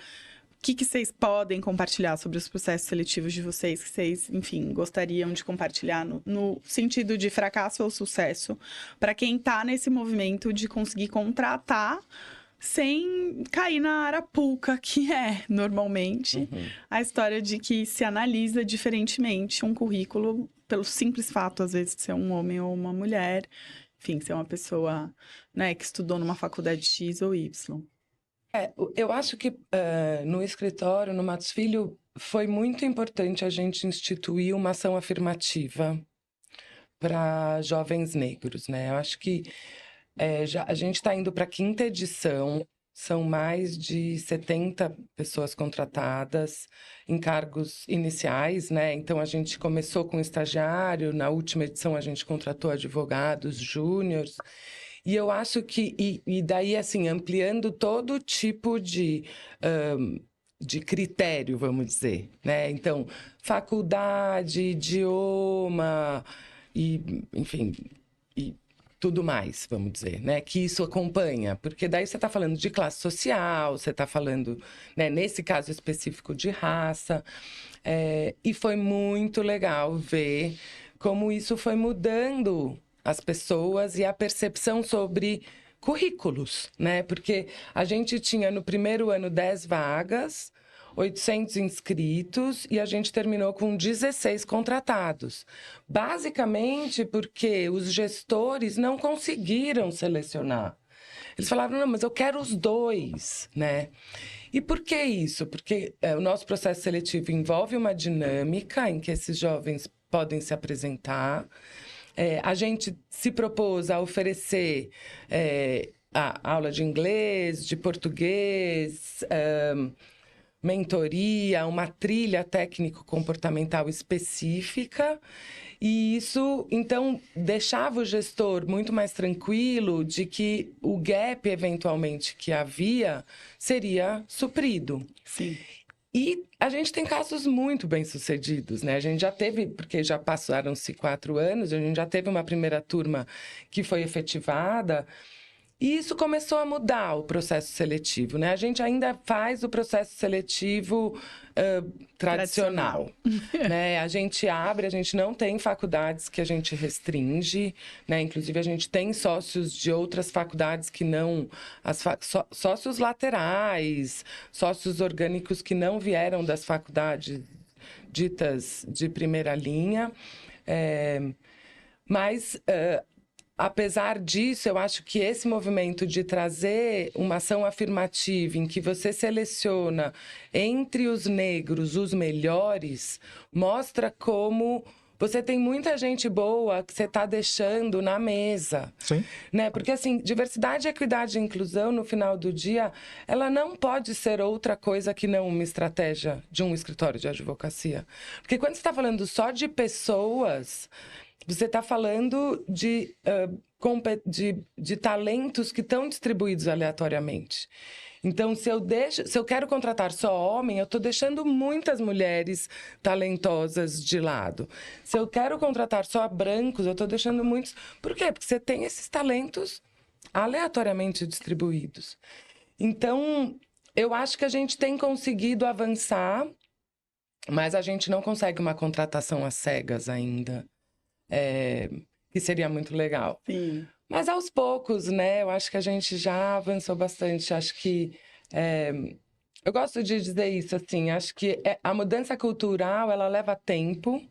O que vocês podem compartilhar sobre os processos seletivos de vocês, que vocês, enfim, gostariam de compartilhar no sentido de fracasso ou sucesso, para quem está nesse movimento de conseguir contratar sem cair na arapuca, que é, normalmente, a história de que se analisa diferentemente um currículo pelo simples fato, às vezes, de ser um homem ou uma mulher, enfim, ser uma pessoa, né, que estudou numa faculdade X ou Y. Eu acho que no escritório, no Matos Filho, foi muito importante a gente instituir uma ação afirmativa para jovens negros, né? Eu acho que a gente está indo para a 5ª edição, são mais de 70 pessoas contratadas em cargos iniciais, né? Então, a gente começou com estagiário, na última edição a gente contratou advogados júniores. E eu acho que, e daí, assim, ampliando todo tipo de critério, vamos dizer, né? Então, faculdade, idioma, e, enfim, e tudo mais, vamos dizer, né? Que isso acompanha, porque daí você está falando de classe social, você está falando, né, nesse caso específico, de raça. E foi muito legal ver como isso foi mudando as pessoas e a percepção sobre currículos, né? Porque a gente tinha no primeiro ano 10 vagas, 800 inscritos e a gente terminou com 16 contratados. Basicamente porque os gestores não conseguiram selecionar. Eles falaram, não, mas eu quero os 2, né? E por que isso? Porque o nosso processo seletivo envolve uma dinâmica em que esses jovens podem se apresentar. A gente se propôs a oferecer a aula de inglês, de português, mentoria, uma trilha técnico-comportamental específica. E isso, então, deixava o gestor muito mais tranquilo de que o gap, eventualmente, que havia, seria suprido. Sim. E a gente tem casos muito bem-sucedidos, né? A gente já teve, porque já passaram-se 4 anos, a gente já teve uma primeira turma que foi efetivada, e isso começou a mudar o processo seletivo, né? A gente ainda faz o processo seletivo tradicional. Né? A gente abre, a gente não tem faculdades que a gente restringe, né? Inclusive, a gente tem sócios de outras faculdades que não... sócios laterais, sócios orgânicos que não vieram das faculdades ditas de primeira linha. Mas... apesar disso, eu acho que esse movimento de trazer uma ação afirmativa em que você seleciona entre os negros os melhores, mostra como você tem muita gente boa que você está deixando na mesa. Sim. Né? Porque, assim, diversidade, equidade e inclusão, no final do dia, ela não pode ser outra coisa que não uma estratégia de um escritório de advocacia. Porque quando você está falando só de pessoas... Você está falando de talentos que estão distribuídos aleatoriamente. Então, se eu quero contratar só homem, eu estou deixando muitas mulheres talentosas de lado. Se eu quero contratar só brancos, eu estou deixando muitos... Por quê? Porque você tem esses talentos aleatoriamente distribuídos. Então, eu acho que a gente tem conseguido avançar, mas a gente não consegue uma contratação às cegas ainda. Que seria muito legal. Sim. Mas aos poucos, né? Eu acho que a gente já avançou bastante. Acho que... eu gosto de dizer isso, assim. Acho que a mudança cultural, ela leva tempo.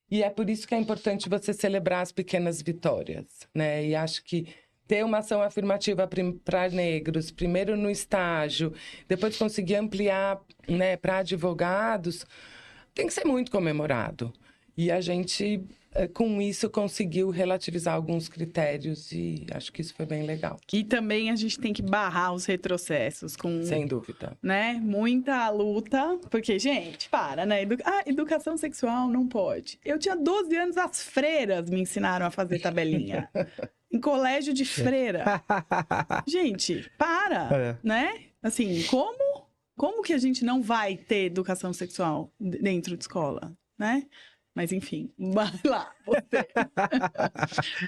E é por isso que é importante você celebrar as pequenas vitórias, né? E acho que ter uma ação afirmativa para negros, primeiro no estágio, depois conseguir ampliar, né, para advogados, tem que ser muito comemorado. E a gente, com isso, conseguiu relativizar alguns critérios e acho que isso foi bem legal. E também a gente tem que barrar os retrocessos com... Sem dúvida. Né? Muita luta, porque, gente, né? Educação sexual não pode. Eu tinha 12 anos, as freiras me ensinaram a fazer tabelinha. Em colégio de freira. Gente, né? Assim, como que a gente não vai ter educação sexual dentro de escola, né? Mas enfim, vai lá, você.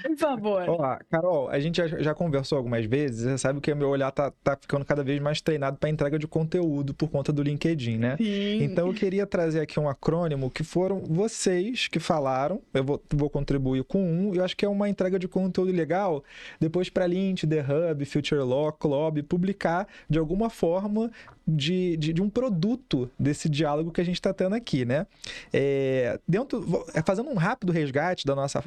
Por favor. Olá, Carol, a gente já conversou algumas vezes, você sabe que o meu olhar tá ficando cada vez mais treinado para entrega de conteúdo por conta do LinkedIn, né? Sim. Então eu queria trazer aqui um acrônimo que foram vocês que falaram, eu vou contribuir com um, eu acho que é uma entrega de conteúdo legal, depois para Lint, The Hub, Future Law, Club, publicar de alguma forma de um produto desse diálogo que a gente está tendo aqui, né? Fazendo um rápido resgate da nossa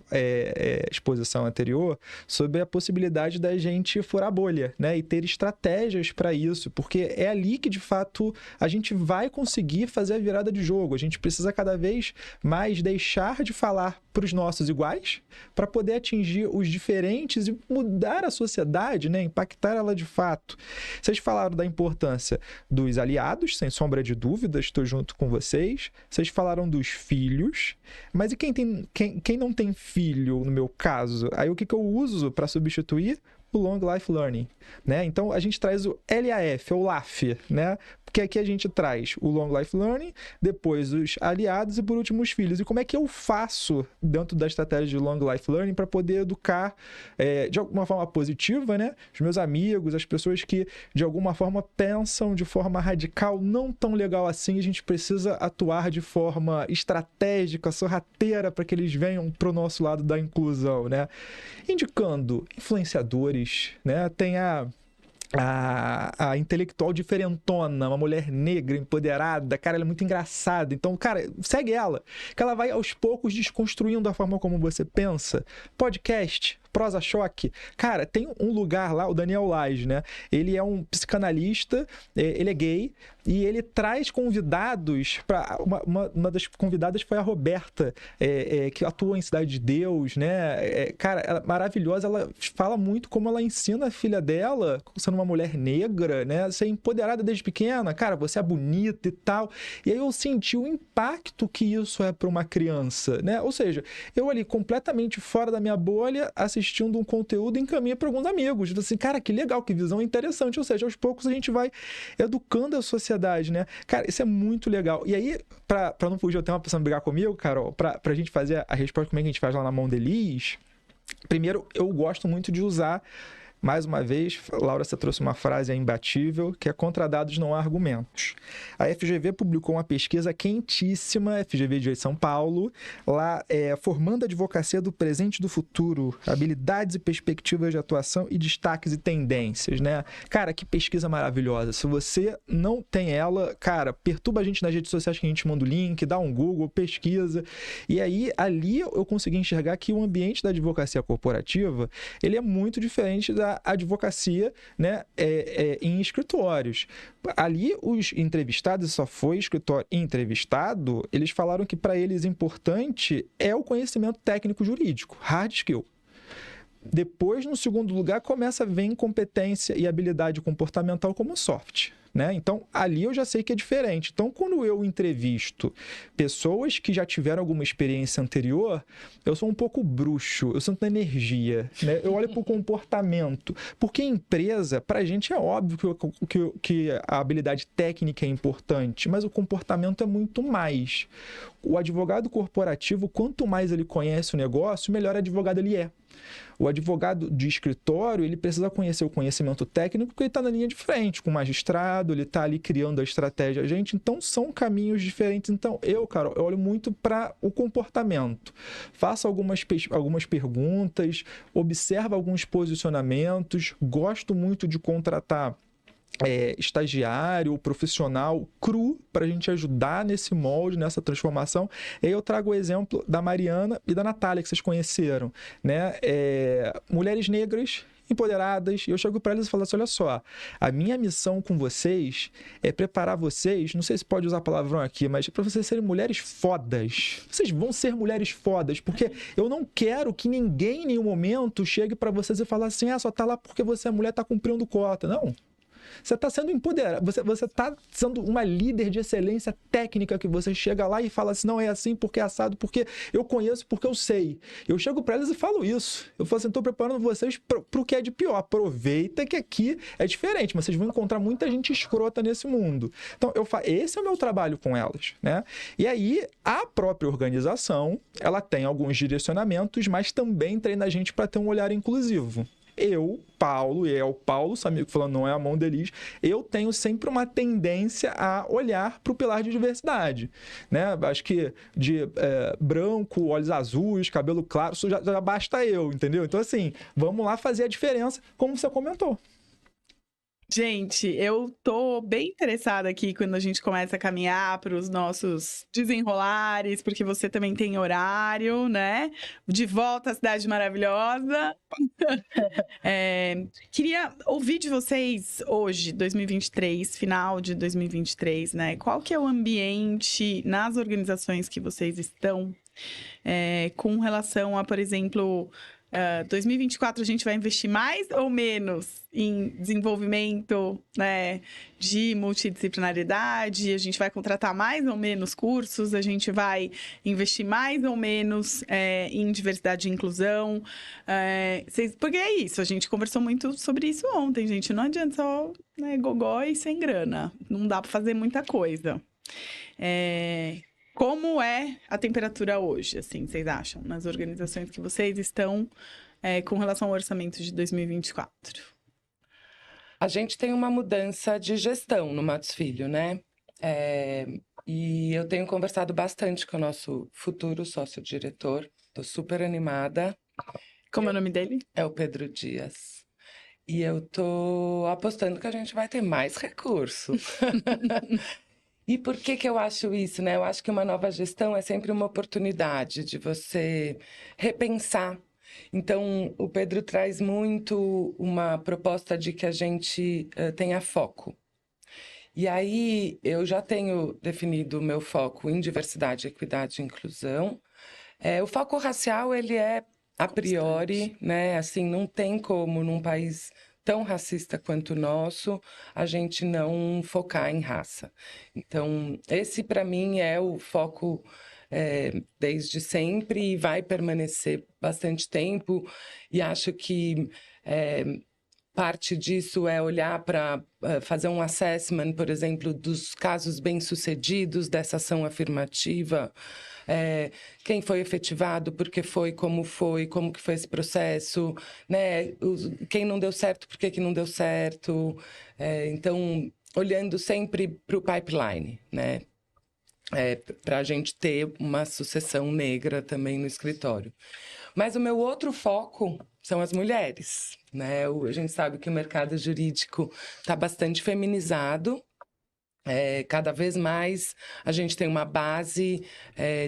exposição anterior sobre a possibilidade da gente furar a bolha, né? E ter estratégias para isso, porque é ali que, de fato, a gente vai conseguir fazer a virada de jogo. A gente precisa cada vez mais deixar de falar para os nossos iguais, para poder atingir os diferentes e mudar a sociedade, né? Impactar ela de fato. Vocês falaram da importância dos aliados, sem sombra de dúvida, estou junto com vocês. Vocês falaram dos filhos, mas e quem não tem filho, no meu caso? Aí o que eu uso para substituir? O Long Life Learning, né? Então, a gente traz o LAF, ou LAF, né? Porque aqui a gente traz o Long Life Learning, depois os aliados e, por último, os filhos. E como é que eu faço dentro da estratégia de Long Life Learning para poder educar de alguma forma positiva, né? Os meus amigos, as pessoas que, de alguma forma, pensam de forma radical, não tão legal assim, a gente precisa atuar de forma estratégica, sorrateira, para que eles venham para o nosso lado da inclusão, né? Indicando influenciadores, né? Tem a intelectual diferentona, uma mulher negra, empoderada, cara, ela é muito engraçada. Então, cara, segue ela, que ela vai aos poucos desconstruindo a forma como você pensa. Podcast, Prosa Choque. Cara, tem um lugar lá, o Daniel Lage, né? Ele é um psicanalista, ele é gay, e ele traz convidados para uma das convidadas foi a Roberta, que atua em Cidade de Deus, né? Cara, ela é maravilhosa, ela fala muito como ela ensina a filha dela, sendo uma mulher negra, né? Ser empoderada desde pequena, cara, você é bonita e tal. E aí eu senti o impacto que isso é para uma criança, né? Ou seja, eu ali completamente fora da minha bolha, assistindo um conteúdo, encaminha para alguns amigos. Assim, cara, que legal, que visão interessante. Ou seja, aos poucos a gente vai educando a sociedade, né? Cara, isso é muito legal. E aí, para não fugir o tema, pra você não brigar comigo, Carol, pra gente fazer a resposta, como é que a gente faz lá na Mondeliz, primeiro, eu gosto muito de usar, mais uma vez, Laura, você trouxe uma frase imbatível, que é: contra dados não há argumentos. A FGV publicou uma pesquisa quentíssima, FGV de São Paulo, lá formando a advocacia do presente e do futuro, habilidades e perspectivas de atuação e destaques e tendências, né? Cara, que pesquisa maravilhosa. Se você não tem ela, cara, perturba a gente nas redes sociais que a gente manda o link, dá um Google, pesquisa. E aí, ali eu consegui enxergar que o ambiente da advocacia corporativa, ele é muito diferente da advocacia, né, em escritórios. Ali, os entrevistados, só foi escritório entrevistado, eles falaram que para eles importante é o conhecimento técnico jurídico, hard skill. Depois, no segundo lugar, começa a vir competência e habilidade comportamental como soft, né? Então, ali eu já sei que é diferente. Então, quando eu entrevisto pessoas que já tiveram alguma experiência anterior, eu sou um pouco bruxo, eu sinto energia, né? Eu olho para o comportamento. Porque empresa, para a gente é óbvio que a habilidade técnica é importante, mas o comportamento é muito mais. O advogado corporativo, quanto mais ele conhece o negócio, melhor advogado ele é. O advogado de escritório, ele precisa conhecer o conhecimento técnico porque ele está na linha de frente com o magistrado, ele está ali criando a estratégia. Gente, então são caminhos diferentes. Então, Carol, eu olho muito para o comportamento. Faço algumas perguntas, observo alguns posicionamentos, gosto muito de contratar estagiário ou profissional cru para a gente ajudar nesse molde, nessa transformação. E aí eu trago o exemplo da Mariana e da Natália, que vocês conheceram, né? Mulheres negras empoderadas, e eu chego para elas e falo assim, olha só, a minha missão com vocês é preparar vocês, não sei se pode usar palavrão aqui, mas para vocês serem mulheres fodas. Vocês vão ser mulheres fodas, porque eu não quero que ninguém em nenhum momento chegue para vocês e fale assim, só tá lá porque você é mulher, tá cumprindo cota. Não. Você está sendo empoderado, você está sendo uma líder de excelência técnica, que você chega lá e fala assim, não é assim, porque é assado, porque eu conheço, porque eu sei. Eu chego para elas e falo isso. Eu falo assim, estou preparando vocês para o que é de pior. Aproveita que aqui é diferente, mas vocês vão encontrar muita gente escrota nesse mundo. Então, esse é o meu trabalho com elas, né? E aí, a própria organização, ela tem alguns direcionamentos, mas também treina a gente para ter um olhar inclusivo. Paulo Samiko falando, não é a mão deles, eu tenho sempre uma tendência a olhar para o pilar de diversidade, né? Acho que de branco, olhos azuis, cabelo claro, isso já basta eu, entendeu? Então, assim, vamos lá fazer a diferença, como você comentou. Gente, eu tô bem interessada aqui quando a gente começa a caminhar para os nossos desenrolares, porque você também tem horário, né? De volta à cidade maravilhosa. Queria ouvir de vocês hoje, 2023, final de 2023, né? Qual que é o ambiente nas organizações que vocês estão com relação a, por exemplo... 2024 a gente vai investir mais ou menos em desenvolvimento, né, de multidisciplinaridade? A gente vai contratar mais ou menos cursos? A gente vai investir mais ou menos em diversidade e inclusão? Porque é isso, a gente conversou muito sobre isso ontem, gente. Não adianta só, né, gogó e sem grana. Não dá para fazer muita coisa. Como é a temperatura hoje, assim, vocês acham, nas organizações que vocês estão com relação ao orçamento de 2024? A gente tem uma mudança de gestão no Matos Filho, né? E eu tenho conversado bastante com o nosso futuro sócio-diretor. Estou super animada. Como é o nome dele? É o Pedro Dias. E eu tô apostando que a gente vai ter mais recurso. E por que eu acho isso, né? Eu acho que uma nova gestão é sempre uma oportunidade de você repensar. Então, o Pedro traz muito uma proposta de que a gente tenha foco. E aí, eu já tenho definido o meu foco em diversidade, equidade e inclusão. O foco racial, ele é a priori, né? Assim, não tem como, num país tão racista quanto o nosso, a gente não focar em raça. Então, esse, para mim, é o foco desde sempre e vai permanecer bastante tempo. E acho que parte disso é olhar para fazer um assessment, por exemplo, dos casos bem-sucedidos dessa ação afirmativa. Quem foi efetivado, por que foi, como que foi esse processo, né? Quem não deu certo, por que não deu certo. Então, olhando sempre para o pipeline, né? Para a gente ter uma sucessão negra também no escritório. Mas o meu outro foco são as mulheres, né? A gente sabe que o mercado jurídico está bastante feminizado. Cada vez mais a gente tem uma base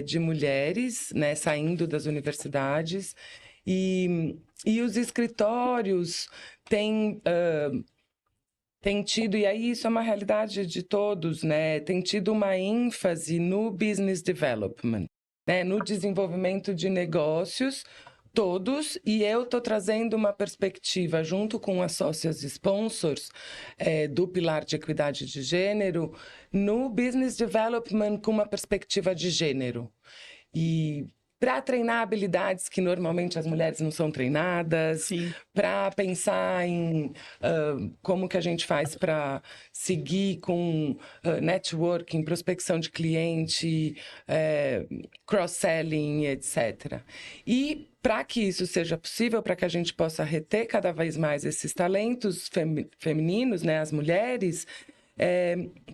de mulheres, né, saindo das universidades, e os escritórios têm tido, e aí isso é uma realidade de todos, né, tem tido uma ênfase no business development, né, no desenvolvimento de negócios, todos, e eu estou trazendo uma perspectiva junto com as sócias sponsors do pilar de equidade de gênero no business development com uma perspectiva de gênero. E para treinar habilidades que normalmente as mulheres não são treinadas, para pensar em como que a gente faz para seguir com networking, prospecção de cliente, cross-selling, etc. E para que isso seja possível, para que a gente possa reter cada vez mais esses talentos femininos, né, as mulheres,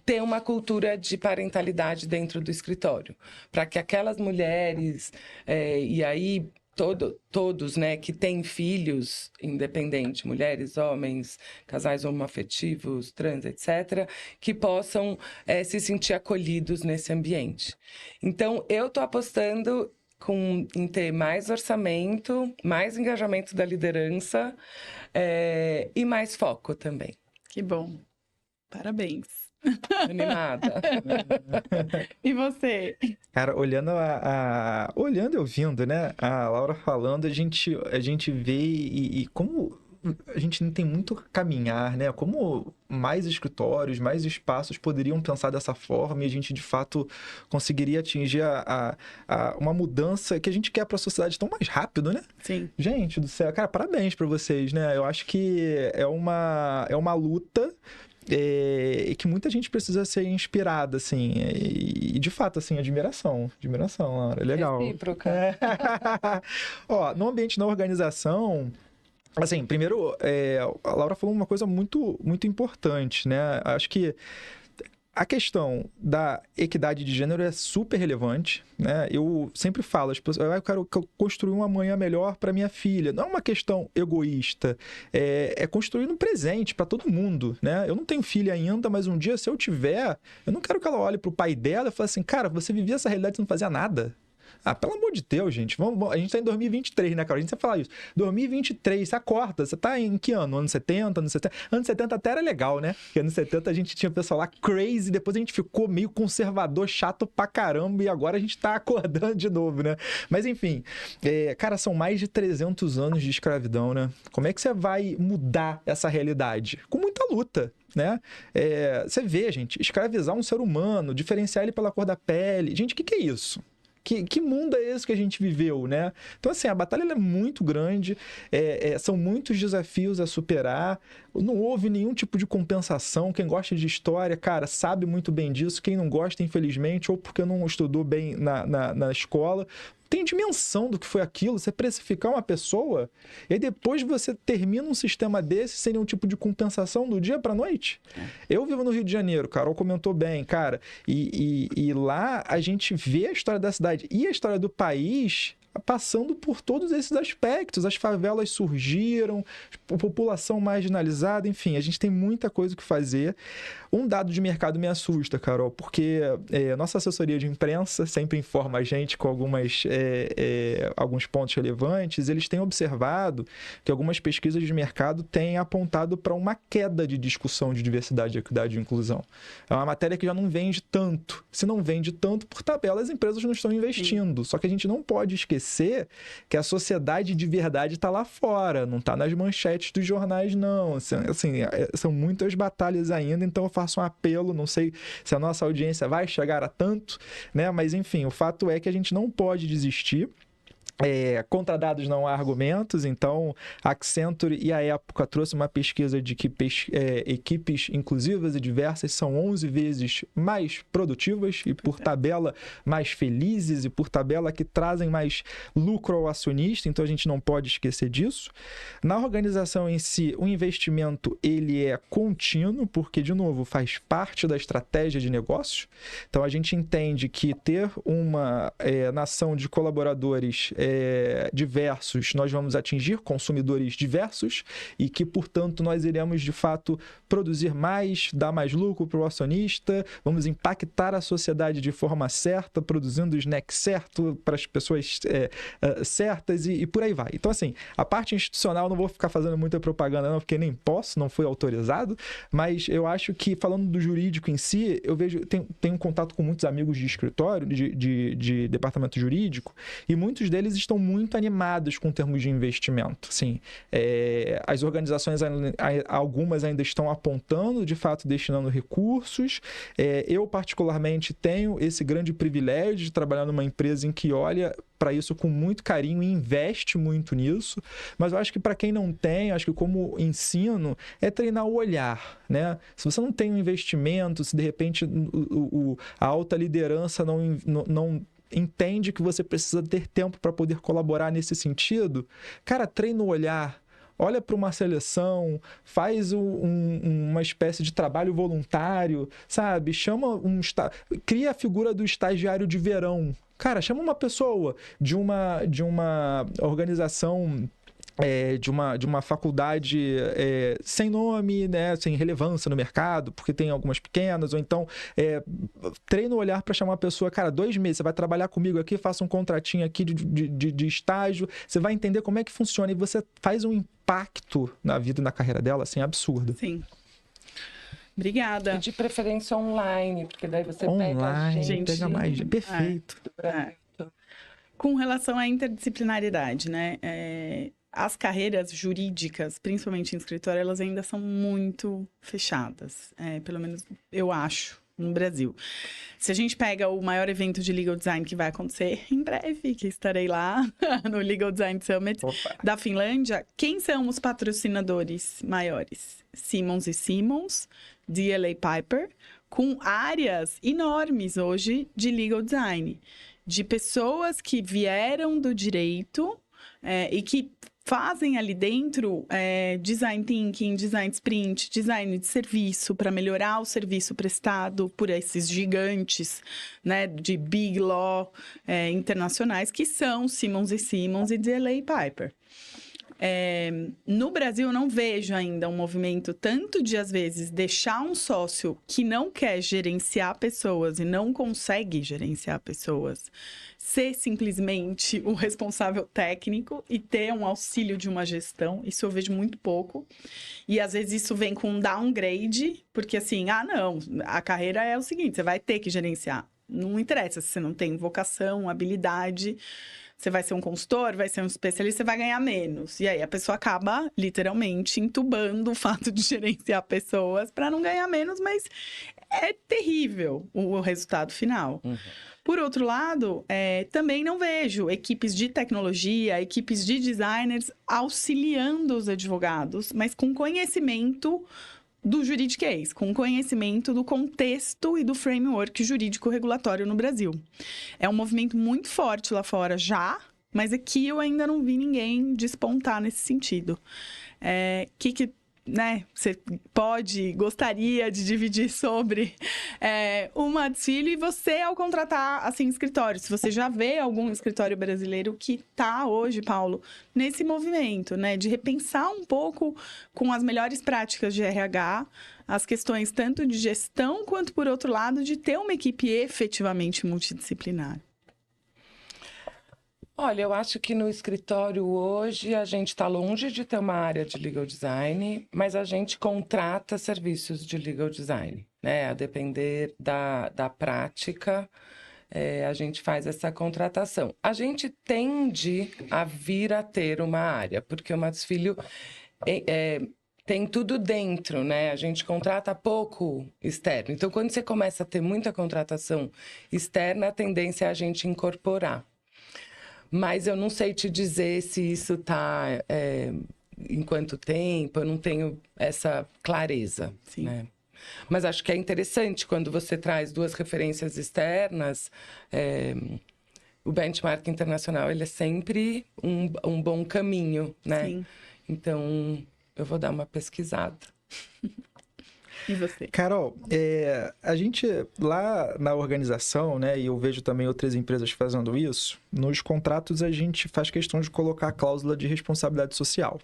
ter uma cultura de parentalidade dentro do escritório, para que aquelas mulheres, e aí todos, né, que têm filhos, independente, mulheres, homens, casais homoafetivos, trans, etc., que possam se sentir acolhidos nesse ambiente. Então, eu estou apostando em ter mais orçamento, mais engajamento da liderança e mais foco também. Que bom. Parabéns. Animada. E você? Cara, olhando e ouvindo, né? A Laura falando, a gente vê e como a gente não tem muito caminhar, né? Como mais escritórios, mais espaços poderiam pensar dessa forma e a gente, de fato, conseguiria atingir uma mudança que a gente quer para a sociedade tão mais rápido, né? Sim. Gente do céu, cara, parabéns para vocês, né? Eu acho que é uma luta que muita gente precisa ser inspirada, assim, e de fato, assim, admiração, Laura, legal. Recíproca. Ó, no ambiente da organização, assim, primeiro, a Laura falou uma coisa muito, muito importante, né? Acho que a questão da equidade de gênero é super relevante, né? Eu sempre falo, as pessoas, eu quero construir uma manhã melhor para minha filha. Não é uma questão egoísta, é construir no presente para todo mundo, né? Eu não tenho filha ainda, mas um dia, se eu tiver, eu não quero que ela olhe para o pai dela e fale assim, cara, você vivia essa realidade e não fazia nada. Ah, pelo amor de Deus, gente. A gente tá em 2023, né, cara? A gente sempre fala isso. 2023, você acorda. Você tá em que ano? Anos 70, anos 70? Anos 70 até era legal, né? Porque anos 70 a gente tinha o pessoal lá crazy, depois a gente ficou meio conservador, chato pra caramba, e agora a gente tá acordando de novo, né? Mas enfim, cara, são mais de 300 anos de escravidão, né? Como é que você vai mudar essa realidade? Com muita luta, né? Você vê, gente, escravizar um ser humano, diferenciar ele pela cor da pele. Gente, o que é isso? Que mundo é esse que a gente viveu, né? Então, assim, a batalha é muito grande, são muitos desafios a superar, não houve nenhum tipo de compensação. Quem gosta de história, cara, sabe muito bem disso. Quem não gosta, infelizmente, ou porque não estudou bem na escola, tem dimensão do que foi aquilo. Você precificar uma pessoa e depois você termina um sistema desse sem nenhum tipo de compensação do dia para a noite. Eu vivo no Rio de Janeiro, Carol comentou bem, cara, e lá a gente vê a história da cidade e a história do país passando por todos esses aspectos. As favelas surgiram, a população marginalizada, enfim, a gente tem muita coisa que fazer. Um dado de mercado me assusta, Carol, porque nossa assessoria de imprensa sempre informa a gente com alguns pontos relevantes. Eles têm observado que algumas pesquisas de mercado têm apontado para uma queda de discussão de diversidade, equidade e inclusão. É uma matéria que já não vende tanto. Se não vende tanto, por tabela, as empresas não estão investindo. Sim. Só que a gente não pode esquecer que a sociedade de verdade está lá fora, não está nas manchetes dos jornais, não. Assim, são muitas batalhas ainda, então eu faço um apelo, não sei se a nossa audiência vai chegar a tanto, né? Mas, enfim, o fato é que a gente não pode desistir. Contra dados não há argumentos, então a Accenture e a Época trouxe uma pesquisa de que equipes inclusivas e diversas são 11 vezes mais produtivas e por tabela mais felizes e por tabela que trazem mais lucro ao acionista, então a gente não pode esquecer disso. Na organização em si, o investimento ele é contínuo, porque, de novo, faz parte da estratégia de negócio, então a gente entende que ter uma nação de colaboradores diversos, nós vamos atingir consumidores diversos e que, portanto, nós iremos, de fato, produzir mais, dar mais lucro para o acionista, vamos impactar a sociedade de forma certa, produzindo o snack certo para as pessoas certas e por aí vai. Então, assim, a parte institucional, não vou ficar fazendo muita propaganda não, porque nem posso, não foi autorizado, mas eu acho que, falando do jurídico em si, eu tenho contato com muitos amigos de escritório, de departamento jurídico, e muitos deles estão muito animados com termos de investimento. Assim, as organizações, algumas ainda estão apontando, de fato, destinando recursos. Eu, particularmente, tenho esse grande privilégio de trabalhar numa empresa em que olha para isso com muito carinho e investe muito nisso, mas eu acho que para quem não tem, acho que como ensino, é treinar o olhar, né? Se você não tem um investimento, se de repente a alta liderança não entende que você precisa ter tempo para poder colaborar nesse sentido, cara, treina o olhar, olha para uma seleção, faz uma espécie de trabalho voluntário, sabe? Cria a figura do estagiário de verão. Cara, chama uma pessoa de uma organização de uma faculdade sem nome, né, sem relevância no mercado, porque tem algumas pequenas, ou então treina o olhar para chamar a pessoa, cara, 2 meses, você vai trabalhar comigo aqui, faça um contratinho aqui de estágio, você vai entender como é que funciona e você faz um impacto na vida e na carreira dela, assim, absurdo. Sim. Obrigada. E de preferência online, porque daí você Online, pega gente. pega mais. Perfeito. Com relação à interdisciplinaridade, né? As carreiras jurídicas, principalmente em escritório, elas ainda são muito fechadas. Pelo menos eu acho, no Brasil. Se a gente pega o maior evento de Legal Design que vai acontecer em breve, que estarei lá no Legal Design Summit da Finlândia, quem são os patrocinadores maiores? Simmons & Simmons, DLA Piper, com áreas enormes hoje de Legal Design, de pessoas que vieram do direito e que fazem ali dentro design thinking, design sprint, design de serviço para melhorar o serviço prestado por esses gigantes, né, de big law internacionais, que são Simmons & Simmons e DLA Piper. No Brasil, eu não vejo ainda um movimento tanto de, às vezes, deixar um sócio que não quer gerenciar pessoas e não consegue gerenciar pessoas, ser simplesmente o responsável técnico e ter um auxílio de uma gestão. Isso eu vejo muito pouco. E, às vezes, isso vem com um downgrade, porque assim, não, a carreira é o seguinte, você vai ter que gerenciar. Não interessa se você não tem vocação, habilidade. Você vai ser um consultor, vai ser um especialista, você vai ganhar menos. E aí a pessoa acaba, literalmente, entubando o fato de gerenciar pessoas para não ganhar menos, mas é terrível o resultado final. Uhum. Por outro lado, também não vejo equipes de tecnologia, equipes de designers auxiliando os advogados, mas com conhecimento do juridiquês, com conhecimento do contexto e do framework jurídico regulatório no Brasil. É um movimento muito forte lá fora já, mas aqui eu ainda não vi ninguém despontar nesse sentido. Você gostaria de dividir sobre uma Adcílio e você, ao contratar, assim, escritório, se você já vê algum escritório brasileiro que está hoje, Paulo, nesse movimento, né, de repensar um pouco com as melhores práticas de RH, as questões tanto de gestão quanto, por outro lado, de ter uma equipe efetivamente multidisciplinar. Olha, eu acho que no escritório hoje a gente está longe de ter uma área de legal design, mas a gente contrata serviços de legal design, né? A depender da prática, a gente faz essa contratação. A gente tende a vir a ter uma área, porque o Matos Filho tem tudo dentro, né? A gente contrata pouco externo. Então, quando você começa a ter muita contratação externa, a tendência é a gente incorporar. Mas eu não sei te dizer se isso está em quanto tempo, eu não tenho essa clareza. Sim. Né? Mas acho que é interessante quando você traz 2 referências externas. O benchmark internacional ele é sempre um bom caminho, né? Sim. Então, eu vou dar uma pesquisada. E você? Carol, a gente lá na organização, né, e eu vejo também outras empresas fazendo isso, nos contratos a gente faz questão de colocar a cláusula de responsabilidade social,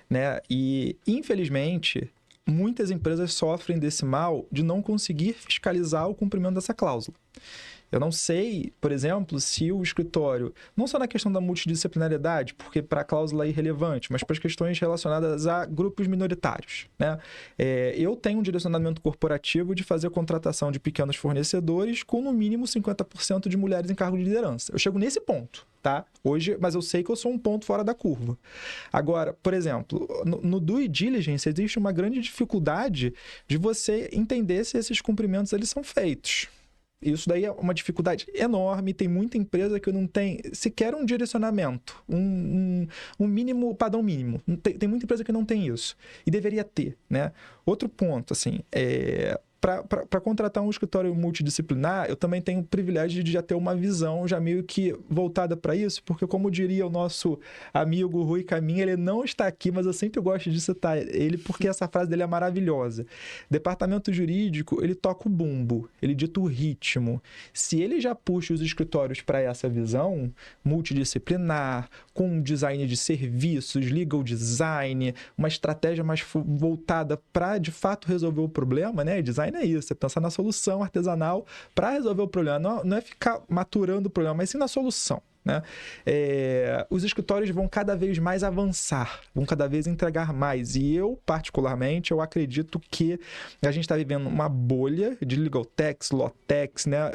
né? E, infelizmente, muitas empresas sofrem desse mal de não conseguir fiscalizar o cumprimento dessa cláusula. Eu não sei, por exemplo, se o escritório, não só na questão da multidisciplinariedade, porque para a cláusula é irrelevante, mas para as questões relacionadas a grupos minoritários, né? Eu tenho um direcionamento corporativo de fazer contratação de pequenos fornecedores com no mínimo 50% de mulheres em cargo de liderança. Eu chego nesse ponto, tá? Hoje, mas eu sei que eu sou um ponto fora da curva. Agora, por exemplo, no due diligence existe uma grande dificuldade de você entender se esses cumprimentos eles são feitos. Isso daí é uma dificuldade enorme. Tem muita empresa que não tem sequer um direcionamento, um mínimo, padrão mínimo. Tem muita empresa que não tem isso. E deveria ter, né? Outro ponto, assim, para contratar um escritório multidisciplinar, eu também tenho o privilégio de já ter uma visão já meio que voltada para isso, porque como diria o nosso amigo Rui Caminha, ele não está aqui, mas eu sempre gosto de citar ele porque essa frase dele é maravilhosa. Departamento jurídico, ele toca o bumbo, ele dita o ritmo. Se ele já puxa os escritórios para essa visão multidisciplinar, com design de serviços, legal design, uma estratégia mais voltada para, de fato, resolver o problema, né? Design é isso, é pensar na solução artesanal para resolver o problema. Não é ficar maturando o problema, mas sim na solução. Né? Os escritórios vão cada vez mais avançar, vão cada vez entregar mais. E eu, particularmente, eu acredito que a gente está vivendo uma bolha de legal techs, law techs, né?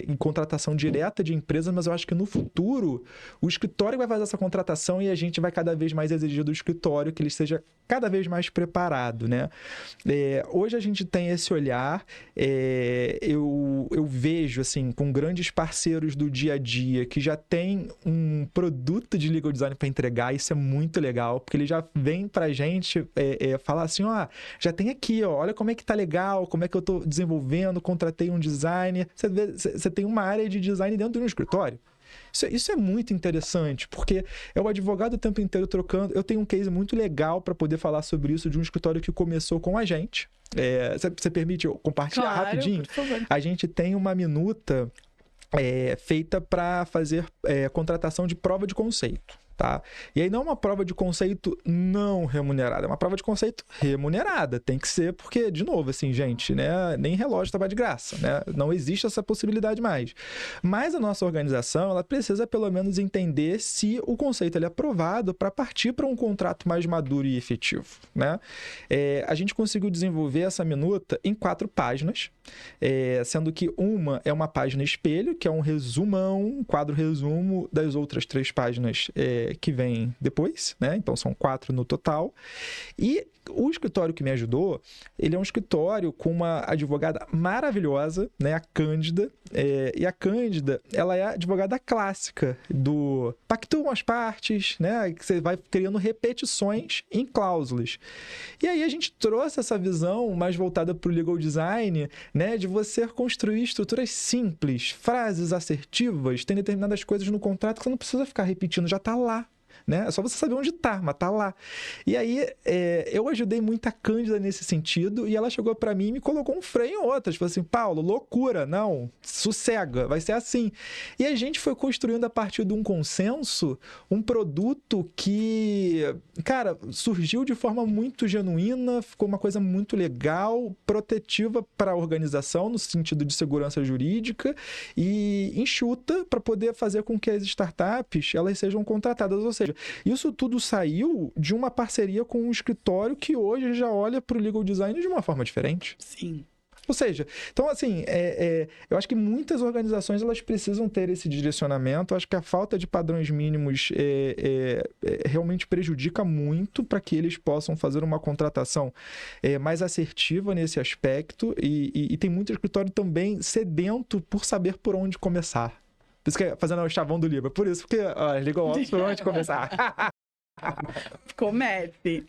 Em contratação direta de empresas, mas eu acho que no futuro o escritório vai fazer essa contratação e a gente vai cada vez mais exigir do escritório que ele seja cada vez mais preparado. Né? Hoje a gente tem esse olhar, eu vejo assim, com grandes parceiros do dia a dia que já tem um produto de legal design para entregar, isso é muito legal, porque ele já vem pra gente falar assim, já tem aqui, olha como é que tá legal, como é que eu tô desenvolvendo, contratei um designer, você tem uma área de design dentro de um escritório. Isso é muito interessante, porque é o advogado o tempo inteiro trocando. Eu tenho um case muito legal para poder falar sobre isso de um escritório que começou com a gente. Você permite eu compartilhar rapidinho? Por favor. A gente tem uma minuta feita para fazer contratação de prova de conceito. Tá? E aí não é uma prova de conceito não remunerada, é uma prova de conceito remunerada. Tem que ser, porque, de novo, assim, gente, né? Nem relógio trabalha de graça, né? Não existe essa possibilidade mais. Mas a nossa organização, ela precisa pelo menos entender se o conceito ele é aprovado para partir para um contrato mais maduro e efetivo, né? A gente conseguiu desenvolver essa minuta em 4 páginas, sendo que uma é uma página espelho, que é um resumão, um quadro resumo das outras 3 páginas que vem depois, né? Então são 4 no total. E o escritório que me ajudou, ele é um escritório com uma advogada maravilhosa, né? A Cândida. E a Cândida, ela é a advogada clássica do pactuam as partes, né? Que você vai criando repetições em cláusulas. E aí a gente trouxe essa visão mais voltada para o legal design, né? De você construir estruturas simples, frases assertivas, tem determinadas coisas no contrato que você não precisa ficar repetindo, já está lá. Né? É só você saber onde tá, mas tá lá. E aí, eu ajudei muito a Cândida nesse sentido, e ela chegou para mim e me colocou um freio em outras. Falou assim, Paulo, loucura, não, sossega, vai ser assim. E a gente foi construindo a partir de um consenso, um produto que, cara, surgiu de forma muito genuína, ficou uma coisa muito legal, protetiva para a organização, no sentido de segurança jurídica, e enxuta para poder fazer com que as startups elas sejam contratadas, ou seja, isso tudo saiu de uma parceria com um escritório que hoje já olha para o legal design de uma forma diferente. Sim. Ou seja, então assim, eu acho que muitas organizações elas precisam ter esse direcionamento. Eu acho que a falta de padrões mínimos realmente prejudica muito para que eles possam fazer uma contratação mais assertiva nesse aspecto e tem muito escritório também sedento por saber por onde começar. Por isso que é fazendo o chavão do livro. Por isso, porque legal ops, por onde começar. Comece.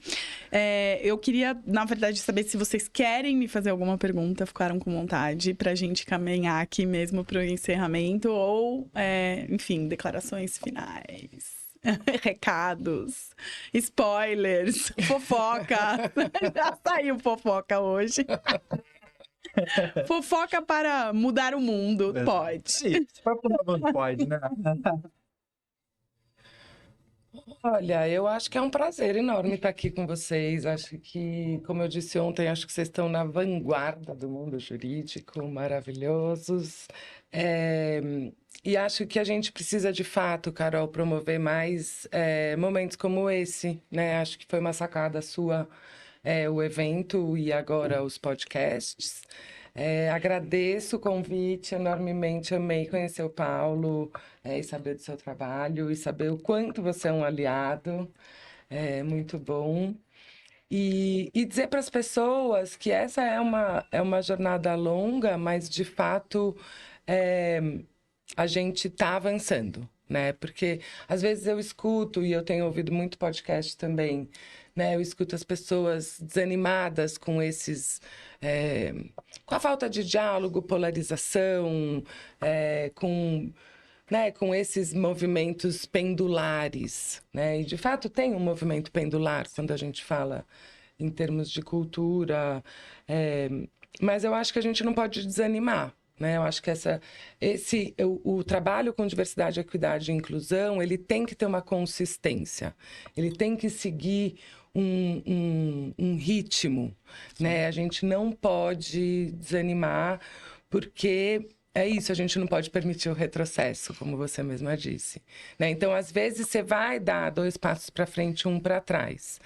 Eu queria, na verdade, saber se vocês querem me fazer alguma pergunta, ficaram com vontade pra gente caminhar aqui mesmo pro encerramento, ou, enfim, declarações finais. Recados, spoilers, fofoca. Já saiu fofoca hoje. Fofoca para mudar o mundo, pode. Se for pro mundo, pode, né? Olha, eu acho que é um prazer enorme estar aqui com vocês. Acho que, como eu disse ontem, acho que vocês estão na vanguarda do mundo jurídico, maravilhosos. E acho que a gente precisa, de fato, Carol, promover mais momentos como esse, né? Acho que foi uma sacada sua, o evento e agora os podcasts. Agradeço o convite enormemente, amei conhecer o Paulo e saber do seu trabalho e saber o quanto você é um aliado, muito bom. E dizer para as pessoas que essa é uma jornada longa, mas de fato a gente está avançando, né? Porque às vezes eu escuto e eu tenho ouvido muito podcast também, né? Eu escuto as pessoas desanimadas com esses... com a falta de diálogo, polarização, com esses movimentos pendulares, né? E, de fato, tem um movimento pendular quando a gente fala em termos de cultura, mas eu acho que a gente não pode desanimar, né? Eu acho que o trabalho com diversidade, equidade e inclusão, ele tem que ter uma consistência, ele tem que seguir um ritmo, né? A gente não pode desanimar, porque é isso, a gente não pode permitir o retrocesso, como você mesma disse, né? Então, às vezes, você vai dar 2 passos para frente, 1 para trás.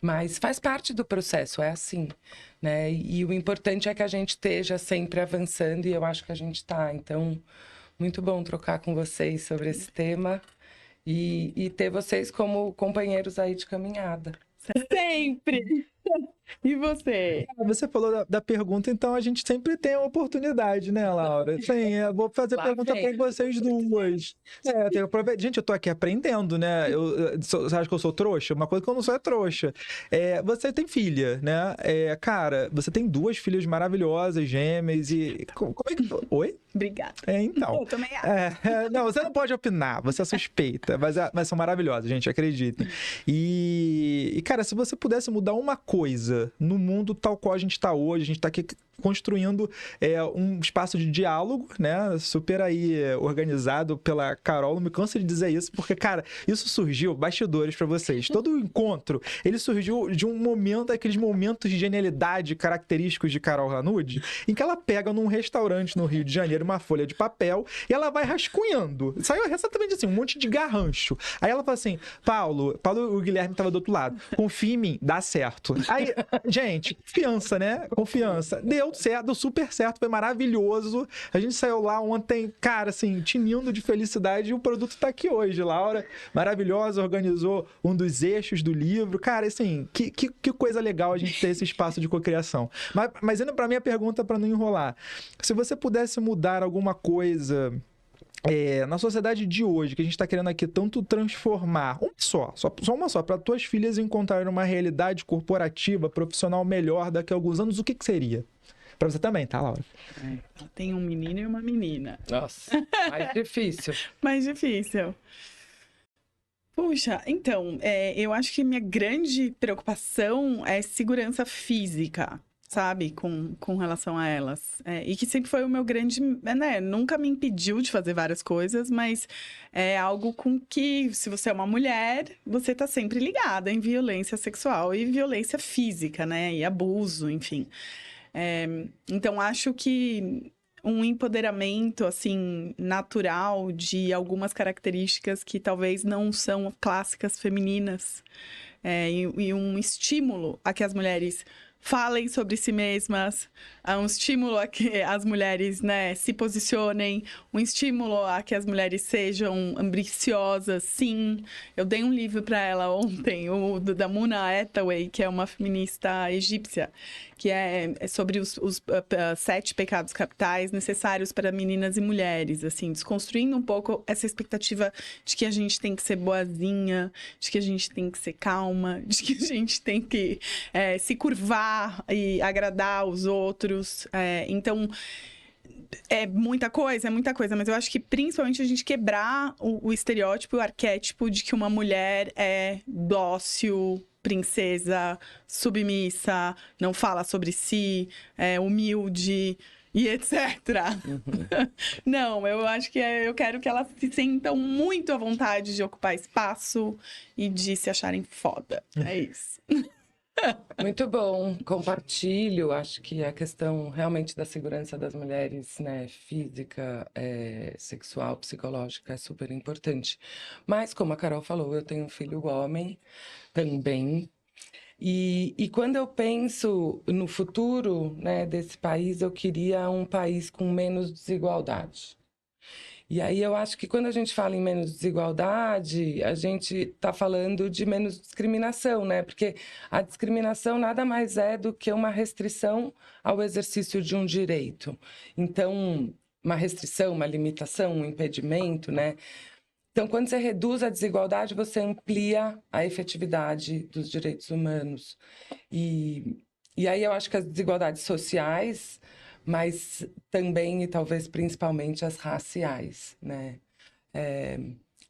Mas faz parte do processo, é assim, né? E o importante é que a gente esteja sempre avançando, e eu acho que a gente está. Então, muito bom trocar com vocês sobre esse tema e ter vocês como companheiros aí de caminhada. Sempre! E você? Você falou da pergunta, então a gente sempre tem a oportunidade, né, Laura? Sim, eu vou fazer Lá pergunta vem. para vocês duas. Gente, eu tô aqui aprendendo, né? Você acha que eu sou trouxa? Uma coisa que eu não sou é trouxa. Você tem filha, né? Cara, você tem 2 filhas maravilhosas, gêmeas, e... Como é que... Oi? Obrigada. Então. Eu também acho. Não, você não pode opinar, você é suspeita, mas são maravilhosas, gente, acreditem. E, cara, se você pudesse mudar uma coisa no mundo tal qual a gente está hoje, a gente está aqui construindo um espaço de diálogo, né? Super aí organizado pela Carol, não me canso de dizer isso, porque, cara, isso surgiu, bastidores para vocês. Todo o encontro, ele surgiu de um momento, aqueles momentos de genialidade característicos de Carol Ranucci, em que ela pega num restaurante no Rio de Janeiro uma folha de papel e ela vai rascunhando. Saiu exatamente assim, um monte de garrancho. Aí ela fala assim, Paulo, o Guilherme tava do outro lado, confia em mim, dá certo. Aí, gente, confiança, né? Confiança. Deu certo, deu super certo, foi maravilhoso. A gente saiu lá ontem, cara, assim, tinindo de felicidade, e o produto tá aqui hoje. Laura, maravilhosa, organizou um dos eixos do livro. Cara, assim, que coisa legal a gente ter esse espaço de cocriação. Mas indo pra minha pergunta, pra não enrolar. Se você pudesse mudar alguma coisa na sociedade de hoje, que a gente está querendo aqui tanto transformar, só uma só, para tuas filhas encontrarem uma realidade corporativa, profissional melhor daqui a alguns anos, o que seria? Para você também, tá, Laura? Tem um menino e uma menina. Nossa, mais difícil. Mais difícil. Puxa, então, eu acho que minha grande preocupação é segurança física, sabe? Com relação a elas. E que sempre foi o meu grande... né? Nunca me impediu de fazer várias coisas, mas é algo com que, se você é uma mulher, você tá sempre ligada em violência sexual e violência física, né? E abuso, enfim. Então, acho que um empoderamento, assim, natural de algumas características que talvez não são clássicas femininas. E um estímulo a que as mulheres falem sobre si mesmas, um estímulo a que as mulheres, né, se posicionem, um estímulo a que as mulheres sejam ambiciosas, sim. Eu dei um livro para ela ontem, da Muna Hathaway, que é uma feminista egípcia, que é sobre os 7 pecados capitais necessários para meninas e mulheres, assim, desconstruindo um pouco essa expectativa de que a gente tem que ser boazinha, de que a gente tem que ser calma, de que a gente tem que se curvar e agradar os outros. Então, é muita coisa, mas eu acho que principalmente a gente quebrar o estereótipo, o arquétipo de que uma mulher é dócil, princesa, submissa, não fala sobre si, é humilde e etc. Não, eu acho que eu quero que elas se sintam muito à vontade de ocupar espaço e de se acharem foda. É isso. Muito bom, compartilho. Acho que a questão realmente da segurança das mulheres, né, física, sexual, psicológica, é super importante. Mas, como a Carol falou, eu tenho um filho homem também. E quando eu penso no futuro, né, desse país, eu queria um país com menos desigualdade. E aí eu acho que quando a gente fala em menos desigualdade, a gente está falando de menos discriminação, né? Porque a discriminação nada mais é do que uma restrição ao exercício de um direito. Então, uma restrição, uma limitação, um impedimento, né? Então, quando você reduz a desigualdade, você amplia a efetividade dos direitos humanos. E aí eu acho que as desigualdades sociais, mas também e talvez principalmente as raciais, né?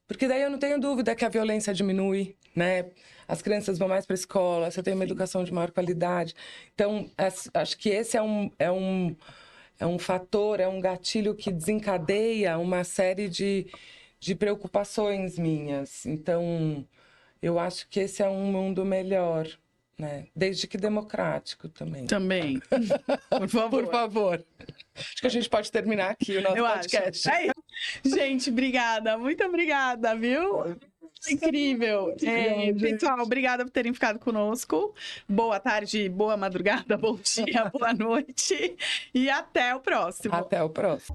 Porque daí eu não tenho dúvida que a violência diminui, né? As crianças vão mais para a escola, você tem uma educação de maior qualidade. Então, acho que esse é um fator, é um gatilho que desencadeia uma série de preocupações minhas. Então, eu acho que esse é um mundo melhor, né? Desde que democrático também. Também. Por favor. Por favor. Acho que a gente pode terminar aqui o nosso podcast. Acho. É isso. Gente, obrigada. Muito obrigada, viu? Incrível. Pessoal, obrigada por terem ficado conosco. Boa tarde, boa madrugada, bom dia, boa noite. E até o próximo. Até o próximo.